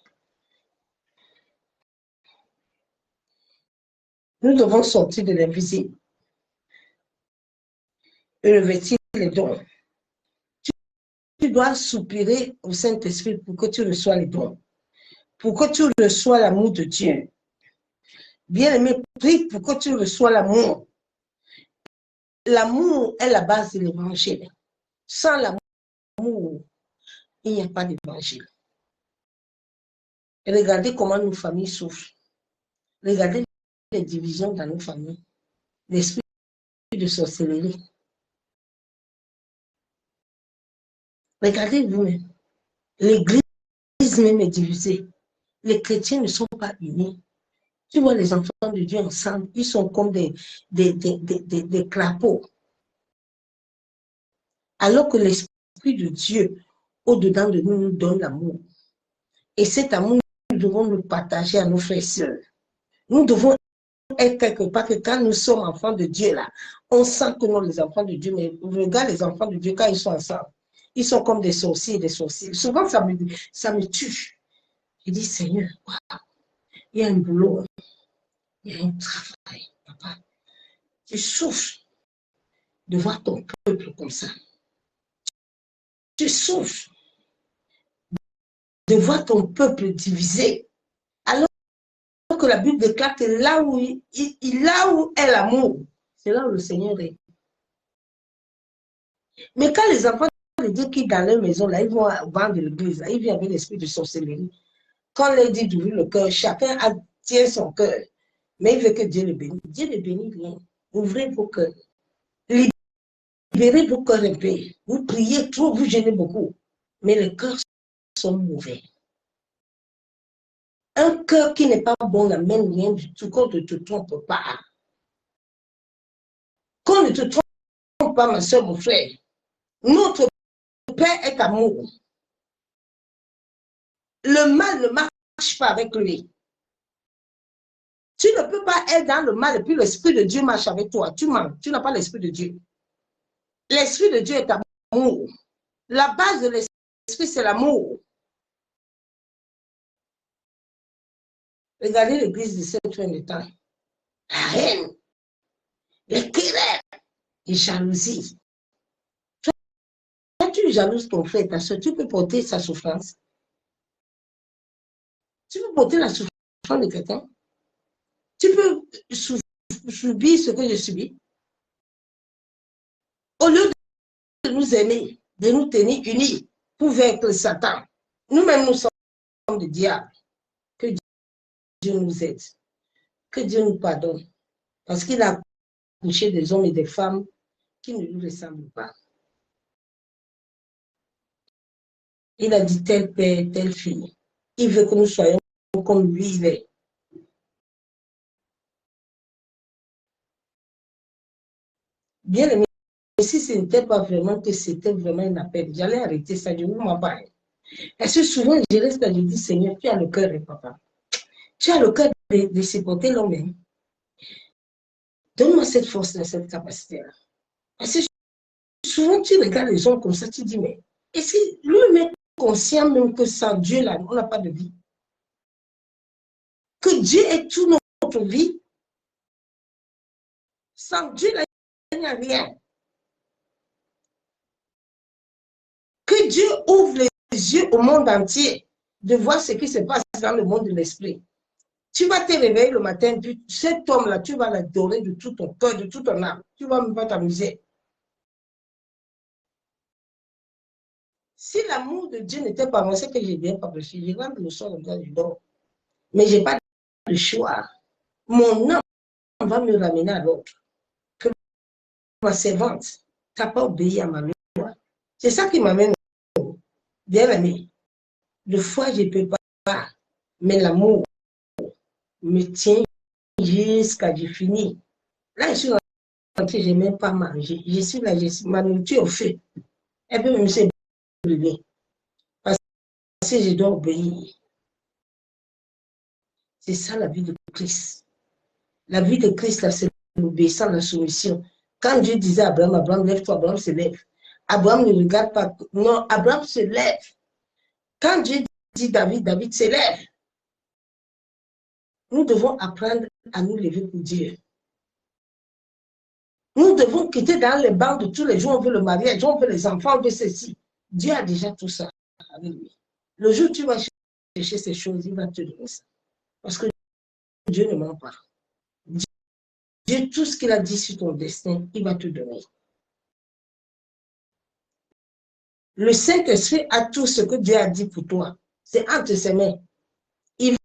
Nous devons sortir de l'invisible et revêtir les dons. Tu dois soupirer au Saint-Esprit pour que tu reçois les dons, pour que tu reçois l'amour de Dieu. Bien-aimé, prie pour que tu reçois l'amour. L'amour est la base de l'évangile. Sans l'amour, il n'y a pas d'évangile. Regardez comment nos familles souffrent. Regardez les divisions dans nos familles. L'esprit de sorcellerie. Regardez vous-même. L'église même est divisée. Les chrétiens ne sont pas unis. Tu vois les enfants de Dieu ensemble, ils sont comme des crapauds. Alors que l'Esprit de Dieu, au-dedans de nous, nous donne l'amour. Et cet amour, nous devons le partager à nos frères et sœurs. Nous devons être quelque part que quand nous sommes enfants de Dieu, là, on sent que nous, les enfants de Dieu, mais regarde les enfants de Dieu, quand ils sont ensemble, ils sont comme des sorciers et des sorcières. Souvent, ça me tue. Je dis, Seigneur, wow, il y a un boulot, il y a un travail, papa. Tu souffres de voir ton peuple comme ça. Tu souffres de voir ton peuple divisé. Alors que la Bible déclare que là où est l'amour, c'est là où le Seigneur est. Mais quand les enfants de Dieu qui dans leur maison, là, ils vont vendre de l'église, ils viennent avec l'esprit de sorcellerie. Quand on leur dit d'ouvrir le cœur, chacun tient son cœur. Mais il veut que Dieu le bénisse. Dieu ne bénit rien. Ouvrez vos cœurs. Libérez vos cœurs un peu. Vous priez trop, vous gênez beaucoup. Mais les cœurs sont mauvais. Un cœur qui n'est pas bon n'amène rien du tout, qu'on ne te trompe pas. Qu'on ne te trompe pas, ma soeur, mon frère. Notre Père est amour. Le mal ne marche pas avec lui. Tu ne peux pas être dans le mal et puis l'Esprit de Dieu marche avec toi. Tu mens. Tu n'as pas l'Esprit de Dieu. L'Esprit de Dieu est amour. La base de l'Esprit, c'est l'amour. Regardez l'église de cette fin de temps. La haine, les querelles, les jalousies. Quand tu jalouses ton frère, ta soeur, tu peux porter sa souffrance. supporter la souffrance de quelqu'un. Tu peux subir ce que je subis. Au lieu de nous aimer, de nous tenir unis pour vaincre Satan, nous-mêmes nous sommes des diables. Que Dieu nous aide. Que Dieu nous pardonne. Parce qu'il a couché des hommes et des femmes qui ne lui ressemblent pas. Il a dit tel père, telle fille. Il veut que nous soyons comme lui il est. Bien aimé, si ce n'était pas vraiment que c'était vraiment un appel, j'allais arrêter ça, je vous m'en parle. Parce que souvent, je reste et je dis, Seigneur, tu as le cœur, papa. Tu as le cœur de supporter l'homme. Donne-moi cette force-là, cette capacité-là. Parce que souvent, tu regardes les gens comme ça, tu dis, mais est-ce que lui-même est conscient même que sans Dieu, là, on n'a pas de vie? Que Dieu est toute notre vie. Sans Dieu, là, il n'y a rien. Que Dieu ouvre les yeux au monde entier de voir ce qui se passe dans le monde de l'esprit. Tu vas te réveiller le matin, puis cet homme-là, tu vas l'adorer de tout ton cœur, de toute ton âme. Tu ne vas même pas t'amuser. Si l'amour de Dieu n'était pas moi, c'est que j'ai bien pas réfléchi. Je rentre le soir, je dors. Mais je n'ai pas de choix. Mon âme va me ramener à l'autre. Que ma servante, tu n'as pas obéi à ma loi. C'est ça qui m'amène. Bien aimé, de foi, je ne peux pas. Mais l'amour me tient jusqu'à j'ai fini. Là, je suis rentrée, je n'ai même pas mangé. Je suis là, ma nourriture au feu. Elle peut me se brûler. Parce que je dois obéir. C'est ça la vie de Christ. La vie de Christ, là, c'est l'obéissance, la soumission. Quand Dieu disait à Abraham, Abraham, lève-toi, Abraham se lève. Abraham ne regarde pas. Non, Abraham se lève. Quand Dieu dit David, David se lève. Nous devons apprendre à nous lever pour Dieu. Nous devons quitter dans les bancs de tous les jours, on veut le mariage, on veut les enfants, on veut ceci. Dieu a déjà tout ça avec lui. Le jour où tu vas chercher ces choses, il va te donner ça. Parce que Dieu ne ment pas. Dieu, tout ce qu'il a dit sur ton destin, il va te donner. Le Saint-Esprit a tout ce que Dieu a dit pour toi. C'est entre ses mains. Il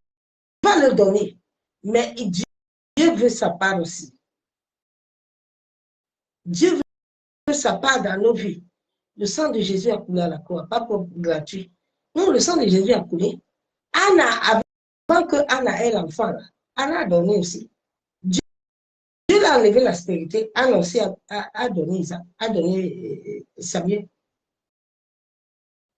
va le donner. Mais Dieu veut sa part aussi. Dieu veut sa part dans nos vies. Le sang de Jésus a coulé à la croix, pas pour gratuit. Non, le sang de Jésus a coulé. Anna, avant que Anna ait l'enfant, Anna a donné aussi. Dieu a enlevé la stérité. Anna aussi a donné ça, a donné Samuel.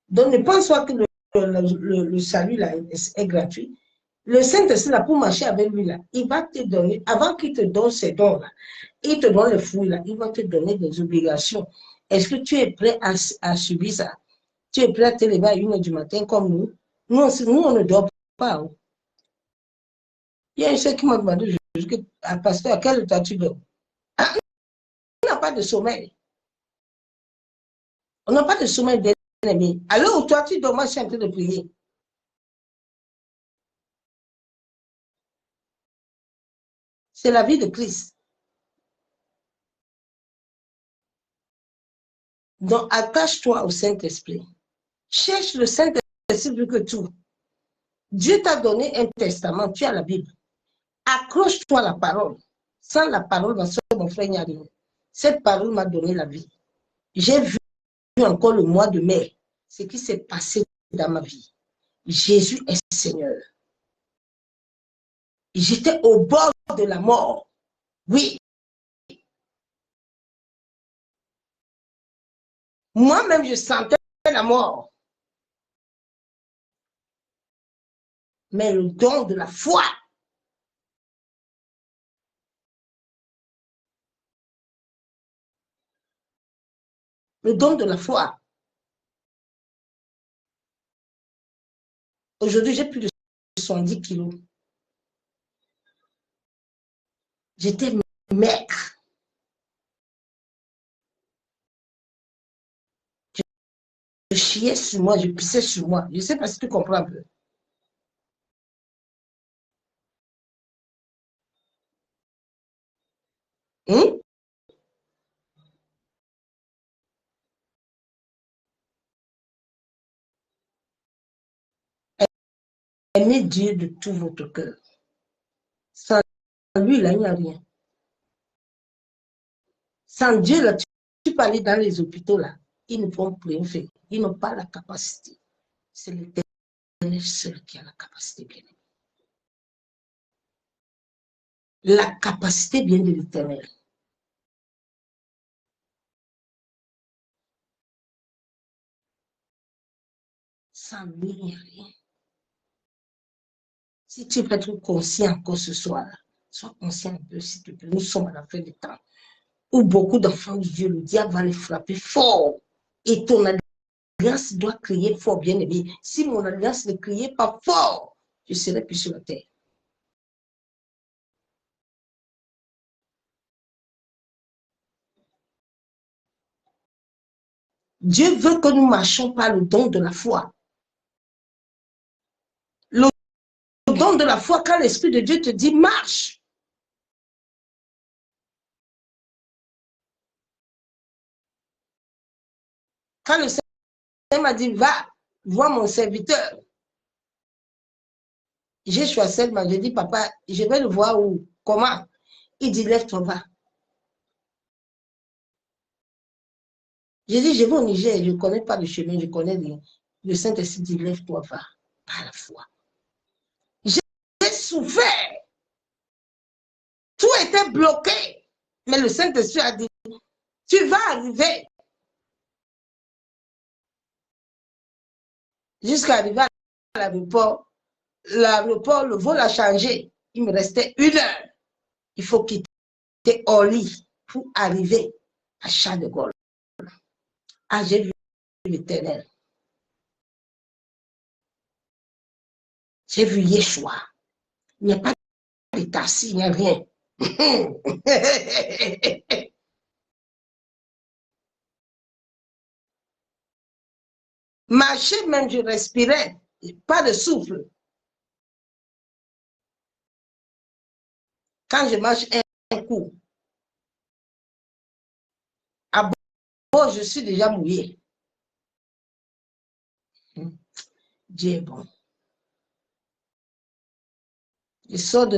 Donc ne pense pas que le salut là est gratuit. Le Saint-Esprit là, pour marcher avec lui là, il va te donner, avant qu'il te donne ces dons là, il te donne les fruits là, il va te donner des obligations. Est-ce que tu es prêt à subir ça? Tu es prêt à te lever à 1h du matin comme nous? Nous, on ne dort pas. Hein. Il y a un chef qui m'a demandé, pasteur, à quelle état tu dors? Ah, on n'a pas de sommeil. On n'a pas de sommeil, bien aimé. Alors, toi, tu dors, moi, je suis en train de prier. C'est la vie de Christ. Donc, attache-toi au Saint-Esprit. Cherche le Saint-Esprit plus que tout. Dieu t'a donné un testament, tu as la Bible. Accroche-toi à la parole. Sans la parole, mon frère, il n'y a rien. Cette parole m'a donné la vie. J'ai vu encore le mois de mai, ce qui s'est passé dans ma vie. Jésus est Seigneur. J'étais au bord de la mort. Oui. Moi-même, je sentais la mort. Mais le don de la foi. Le don de la foi. Aujourd'hui, j'ai plus de 70 kilos. J'étais maigre. Je chiais sur moi, je pissais sur moi. Je ne sais pas si tu comprends un peu. Hein? Aimez Dieu de tout votre cœur. Sans lui, là, il n'y a rien. Sans Dieu, là, tu peux aller dans les hôpitaux, là. Ils ne pourront plus rien faire. Ils n'ont pas la capacité. C'est l'Éternel seul qui a la capacité, bien aimé. La capacité vient de l'Éternel. Sans lui, il n'y a rien. Si tu peux être conscient encore ce soir-là, sois conscient un peu, s'il te plaît. Nous sommes à la fin du temps où beaucoup d'enfants de Dieu, le diable va les frapper fort. Et ton alliance doit crier fort, bien aimé. Si mon alliance ne criait pas fort, je serais plus sur la terre. Dieu veut que nous marchions par le don de la foi. Le don de la foi, quand l'Esprit de Dieu te dit marche. Quand le Seigneur m'a dit va voir mon serviteur, j'ai choisi seulement, j'ai dit papa, je vais le voir où, comment. Il dit lève-toi, va. J'ai dit je vais au Niger, je ne connais pas le chemin, je connais rien. Le Saint-Esprit dit lève-toi, va, par la foi. J'ai souffert. Tout était bloqué. Mais le Saint-Esprit a dit, tu vas arriver. Jusqu'à arriver à l'aéroport, le vol a changé. Il me restait 1 heure. Il faut quitter Orly pour arriver à Charles de Gaulle. Ah, j'ai vu l'Éternel. J'ai vu Yeshua. Il n'y a pas de taxi, il n'y a rien. Marcher même, je respirais. Pas de souffle. Quand je marche un coup, à bord, je suis déjà mouillé. Dieu est bon. Je sors de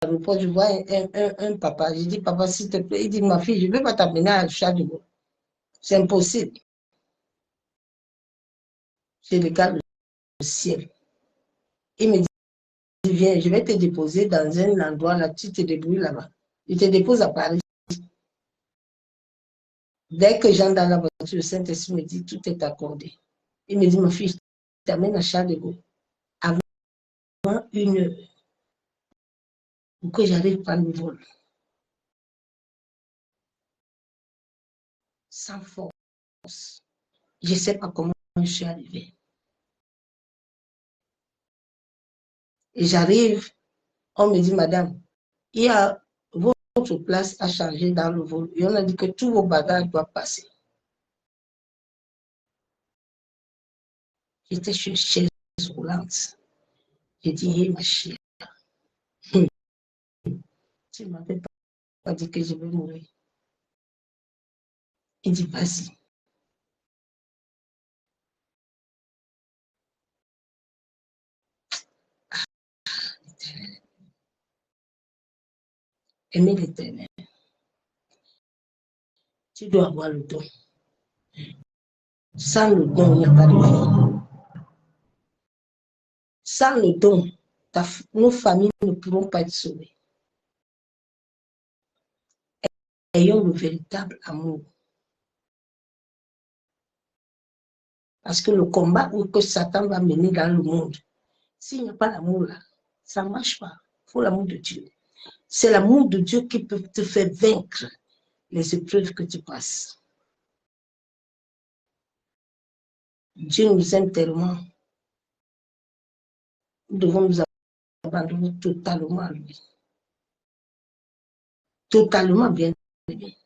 l'aéroport, je vois un papa. Je dis, papa, s'il te plaît. Il dit, ma fille, je ne vais pas t'amener à Charles de Gaulle. C'est impossible. Je regarde le ciel. Il me dit, viens, je vais te déposer dans un endroit là, tu te débrouilles là-bas. Je te dépose à Paris. Dès que j'entre dans la voiture, le Saint-Esprit me dit, tout est accordé. Il me dit, ma fille, je t'amène à Charles de Gaulle. Avant 1 heure, pour que j'arrive par le vol. Sans force. Je ne sais pas comment je suis arrivée. Et j'arrive, on me dit, madame, il y a votre place à changer dans le vol. Et on a dit que tous vos bagages doivent passer. J'étais sur une chaise roulante. J'ai dit, hé, ma chère, tu ne m'avais pas dit que je vais mourir. Il dit, vas-y. Aimer l'Éternel. Tu dois avoir le don. Sans le don, il n'y a pas de vie. Sans le don, nos familles ne pourront pas être sauvées. Ayons le véritable amour. Parce que le combat que Satan va mener dans le monde, s'il n'y a pas l'amour là, ça ne marche pas. Il faut l'amour de Dieu. C'est l'amour de Dieu qui peut te faire vaincre les épreuves que tu passes. Dieu nous aime tellement. Nous devons nous abandonner totalement à lui. Totalement, bien aimé.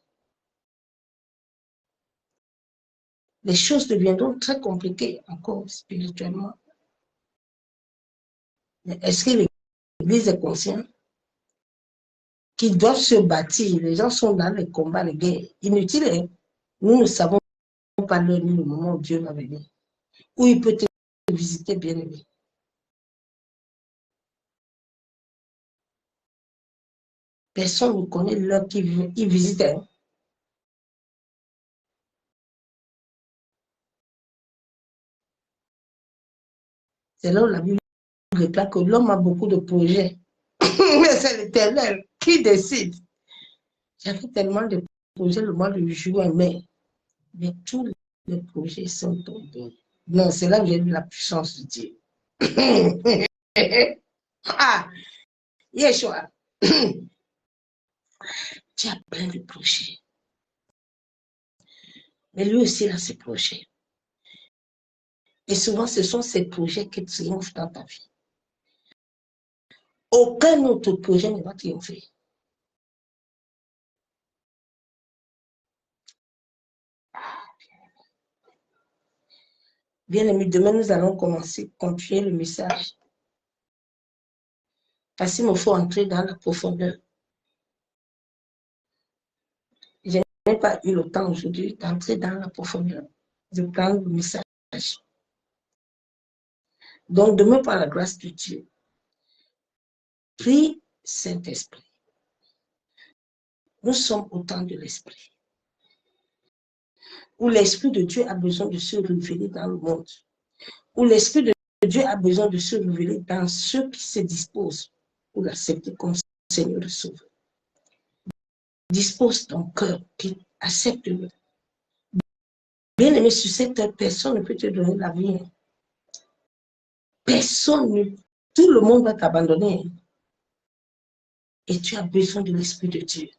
Les choses deviendront très compliquées encore spirituellement. Est-ce que l'Église est consciente? qui doivent se bâtir. Les gens sont dans les combats, les guerres. Inutile, hein? Nous ne savons pas l'heure ni le moment où Dieu va venir. Où il peut te visiter, bien aimé. Personne ne connaît l'heure qu'il visite. Hein? C'est là où la Bible déclare que l'homme a beaucoup de projets. Mais c'est l'Éternel qui décide. J'avais tellement de projets le mois de juin, mais tous les projets sont tombés. Non, c'est là où j'ai vu la puissance de Dieu. Ah, Yeshua, tu as plein de projets. Mais lui aussi a ses projets. Et souvent, ce sont ces projets qui triomphent dans ta vie. Aucun autre projet ne va triompher. Bien aimé, demain, nous allons continuer le message. Parce qu'il me faut entrer dans la profondeur. Je n'ai pas eu le temps aujourd'hui d'entrer dans la profondeur, de prendre le message. Donc, demain, par la grâce de Dieu, prie Saint-Esprit. Nous sommes au temps de l'Esprit, où l'Esprit de Dieu a besoin de se révéler dans le monde, où l'Esprit de Dieu a besoin de se révéler dans ceux qui se disposent pour l'accepter comme Seigneur et Sauveur. Dispose ton cœur, qui accepte-le. Bien aimé, sur cette terre, personne ne peut te donner la vie. Personne, tout le monde va t'abandonner. Et tu as besoin de l'Esprit de Dieu.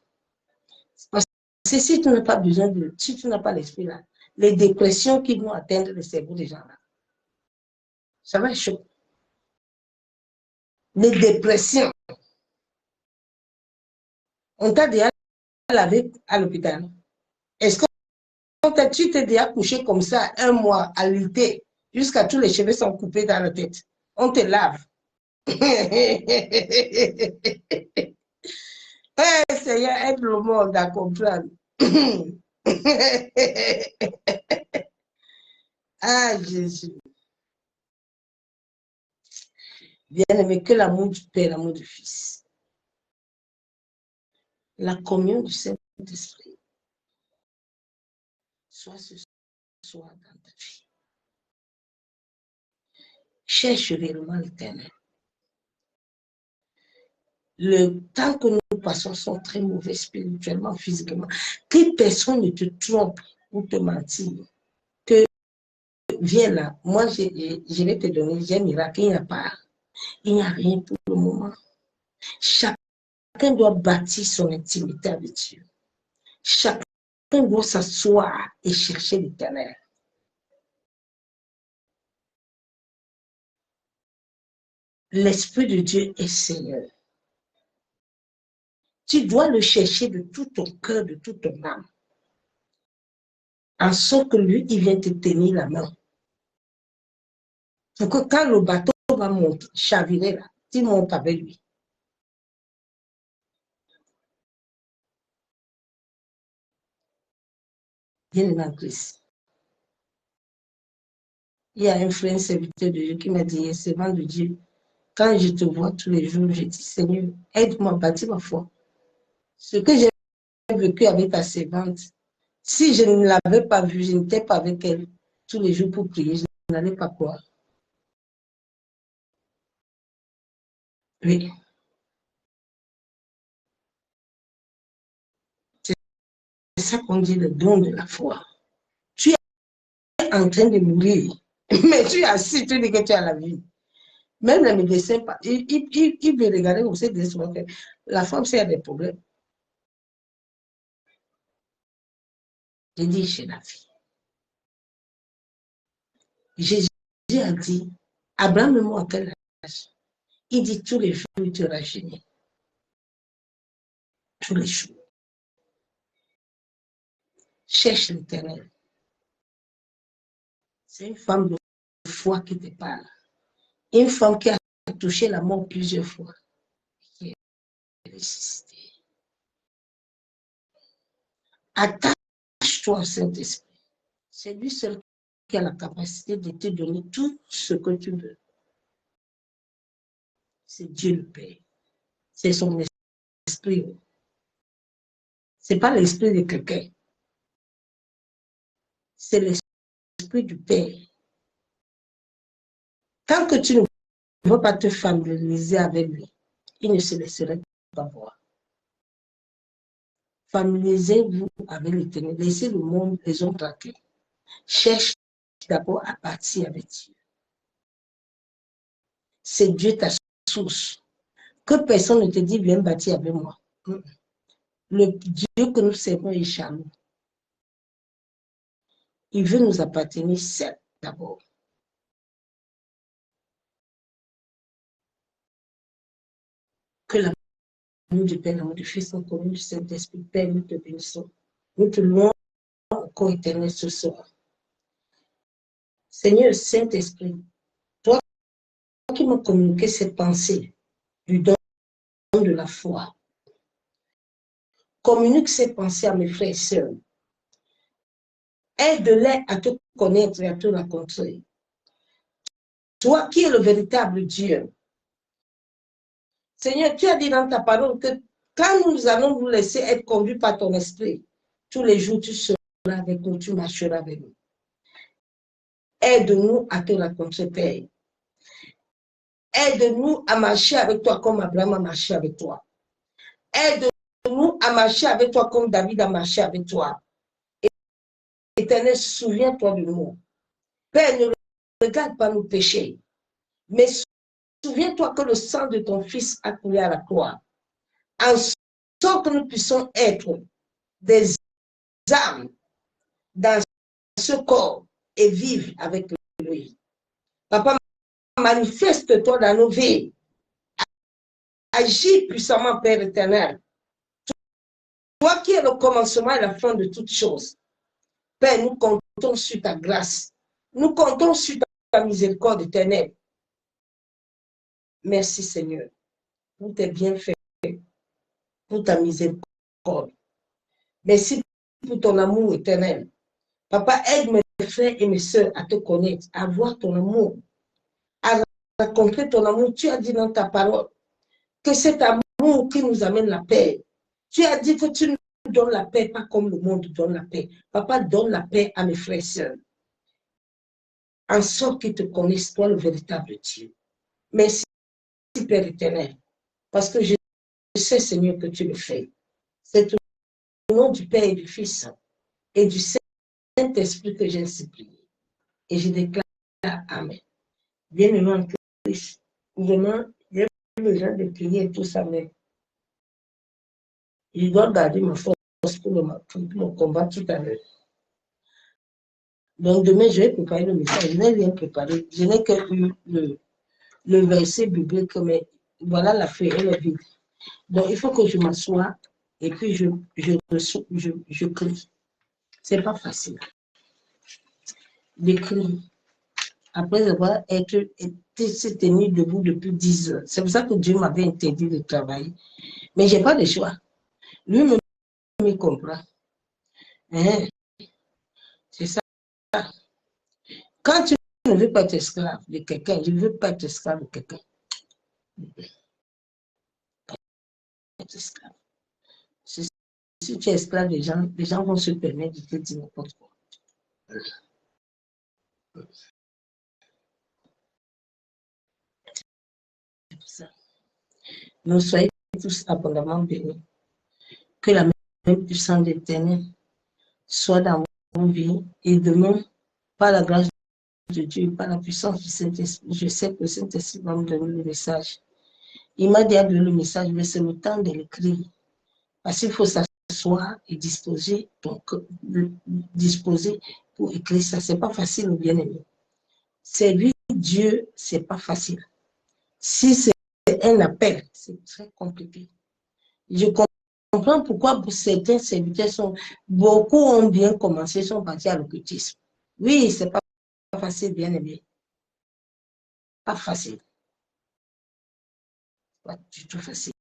Parce que si tu n'as pas besoin de, si tu n'as pas l'Esprit là, les dépressions qui vont atteindre le cerveau des gens là, ça va être chaud. Les dépressions. On t'a déjà lavé à l'hôpital. Est-ce que tu t'es déjà couché comme ça un mois à lutter jusqu'à tous les cheveux sont coupés dans la tête? On te lave. Hey, Seigneur, aide le monde à comprendre. Ah, Jésus. Bien aimé, que l'amour du Père, l'amour du Fils, la communion du Saint-Esprit soit ce soir dans ta vie. Cherche réellement l'Éternel. Le temps que nous passons sont très mauvais spirituellement, physiquement. Que personne ne te trompe ou te mentir. Que viens là, moi je vais te donner, j'ai un miracle, il n'y a pas. Il n'y a rien pour le moment. Chacun doit bâtir son intimité avec Dieu. Chacun doit s'asseoir et chercher l'Éternel. L'Esprit de Dieu est Seigneur. Tu dois le chercher de tout ton cœur, de toute ton âme. En sorte que lui, il vient te tenir la main. Pour que quand le bateau va monter, chavirer là, tu montes avec lui. Bien en Christ. Il y a un frère, un serviteur de Dieu qui m'a dit, c'est vent de Dieu. Quand je te vois tous les jours, je dis, Seigneur, aide-moi à bâtir ma foi. Ce que j'ai vécu avec ta servante, si je ne l'avais pas vue, je n'étais pas avec elle tous les jours pour prier, je n'allais pas croire. Oui. C'est ça qu'on dit le don de la foi. Tu es en train de mourir, mais tu es assis, tu dis que tu as la vie. Même les médecins, ils veulent regarder où c'est des soins. La femme, c'est des problèmes. Je dis, j'ai la vie. Jésus a dit, Abraham, moi, à quel âge? Il dit, tous les jours, tu auras gêné. Tous les jours. Cherche l'Éternel. C'est une femme de foi qui te parle. Une femme qui a touché la mort plusieurs fois. Qui est ressuscitée. Attache-toi au Saint-Esprit. C'est lui seul qui a la capacité de te donner tout ce que tu veux. C'est Dieu le Père. C'est son esprit. Ce n'est pas l'esprit de quelqu'un. C'est l'esprit du Père. Tant que tu ne veux pas te familiariser avec lui, il ne se laisserait pas voir. Familiarisez-vous avec l'Éternel. Laissez le monde, les hommes tranquilles. Cherche d'abord à bâtir avec Dieu. C'est Dieu ta source. Que personne ne te dit, viens bâtir avec moi. Le Dieu que nous servons est jaloux. Il veut nous appartenir seul d'abord. Que l'amour du Père, l'amour du Fils, en commun du Saint-Esprit, Père, nous te bénissons. Nous te louons encore éternel ce soir. Seigneur Saint-Esprit, toi qui m'as communiqué cette pensée du don de la foi, communique ces pensées à mes frères et sœurs. Aide-les à te connaître et à te rencontrer. Toi qui es le véritable Dieu. Seigneur, tu as dit dans ta parole que quand nous allons nous laisser être conduits par ton esprit, tous les jours tu seras avec nous, tu marcheras avec nous. Aide-nous à te rencontrer, Père. Aide-nous à marcher avec toi comme Abraham a marché avec toi. Aide-nous à marcher avec toi comme David a marché avec toi. Éternel, souviens-toi de nous. Père, ne regarde pas nos péchés, mais souviens-toi que le sang de ton Fils a coulé à la croix, en sorte que nous puissions être des âmes dans ce corps et vivre avec lui. Papa, manifeste-toi dans nos vies. Agis puissamment, Père éternel. Toi qui es le commencement et la fin de toutes choses. Père, nous comptons sur ta grâce. Nous comptons sur ta miséricorde éternelle. Merci Seigneur pour tes bienfaits, pour ta miséricorde. Merci pour ton amour éternel. Papa, aide mes frères et mes sœurs à te connaître, à voir ton amour, à rencontrer ton amour. Tu as dit dans ta parole que cet amour qui nous amène la paix. Tu as dit que tu nous donnes la paix, pas comme le monde donne la paix. Papa, donne la paix à mes frères et sœurs. En sorte qu'ils te connaissent, toi, le véritable Dieu. Merci, Père éternel, parce que je sais, Seigneur, que tu le fais. C'est au nom du Père et du Fils et du Saint-Esprit que j'ai supplié. Et je déclare Amen. Bien-aimé en Christ, vraiment, j'ai besoin de prier tout ça, mais je dois garder ma force pour mon combat tout à l'heure. Donc demain, je vais préparer le message. Je n'ai rien préparé. Je n'ai que le verset biblique, mais voilà la feuille, elle est vide. Donc il faut que je m'assoie et puis je crie. C'est pas facile d'écrire après avoir été tenu debout depuis 10 heures. C'est pour ça que Dieu m'avait interdit de travailler. Mais je n'ai pas de choix. Lui-même me comprend. Hein? C'est ça. Quand tu ne veux pas être esclave de quelqu'un, je ne veux pas être esclave de quelqu'un. Si tu es esclave des gens, les gens vont se permettre de te dire n'importe quoi. C'est pour ça. Nous soyons tous abondamment bénis. Que la même puissance d'éternel soit dans vos vies et demain, par la grâce de Dieu, par la puissance du Saint-Esprit, je sais que le Saint-Esprit va me donner le message. Il m'a dit le message, mais c'est le temps de l'écrire. Parce qu'il faut s'asseoir et disposer pour écrire ça. C'est pas facile, bien aimé. Servir Dieu, c'est pas facile. Si c'est un appel, c'est très compliqué. Je comprends pourquoi pour certains serviteurs beaucoup ont bien commencé, sont partis à l'occultisme. Oui, c'est pas facile, bien aimé. Pas facile. Pas du tout facile.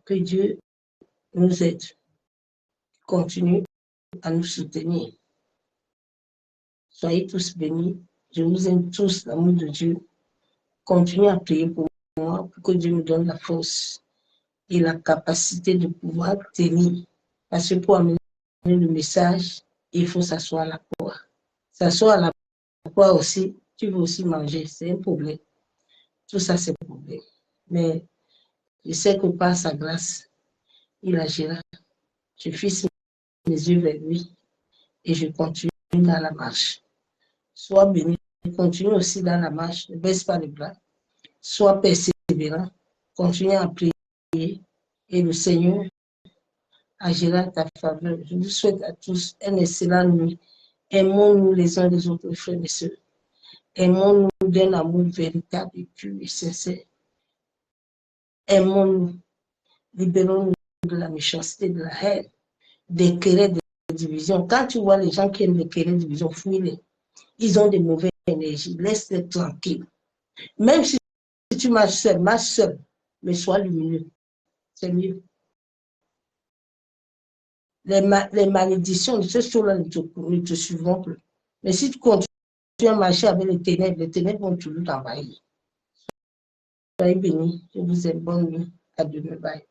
Que Dieu nous aide. Continue à nous soutenir. Soyez tous bénis. Je vous aime tous, l'amour de Dieu. Continuez à prier pour moi, pour que Dieu me donne la force et la capacité de pouvoir tenir. Parce que pour amener le message, il faut s'asseoir à la croix. S'asseoir à la croix aussi, tu veux aussi manger, c'est un problème. Tout ça, c'est un problème. Mais je sais que par sa grâce, il agira. Je fixe mes yeux vers lui et je continue dans la marche. Sois béni, continue aussi dans la marche, ne baisse pas les bras. Sois persévérant, continue à prier et le Seigneur agira en ta faveur. Je vous souhaite à tous une excellente nuit. Aimons-nous les uns les autres, frères et sœurs. Aimons-nous d'un amour véritable et pur et sincère. Aimons-nous, libérons-nous de la méchanceté, de la haine, des querelles, des divisions. Quand tu vois les gens qui aiment les querelles, des divisions, fouille-les. Ils ont des mauvaises énergies. Laisse-les tranquilles. Même si tu marches seul, mais sois lumineux. C'est mieux. Les malédictions de ces choses-là ne te suivront plus. Mais si tu continues à marcher avec les ténèbres vont toujours t'envahir. Soyez bénis. Je vous aime. Bonne nuit. À demain. Bye.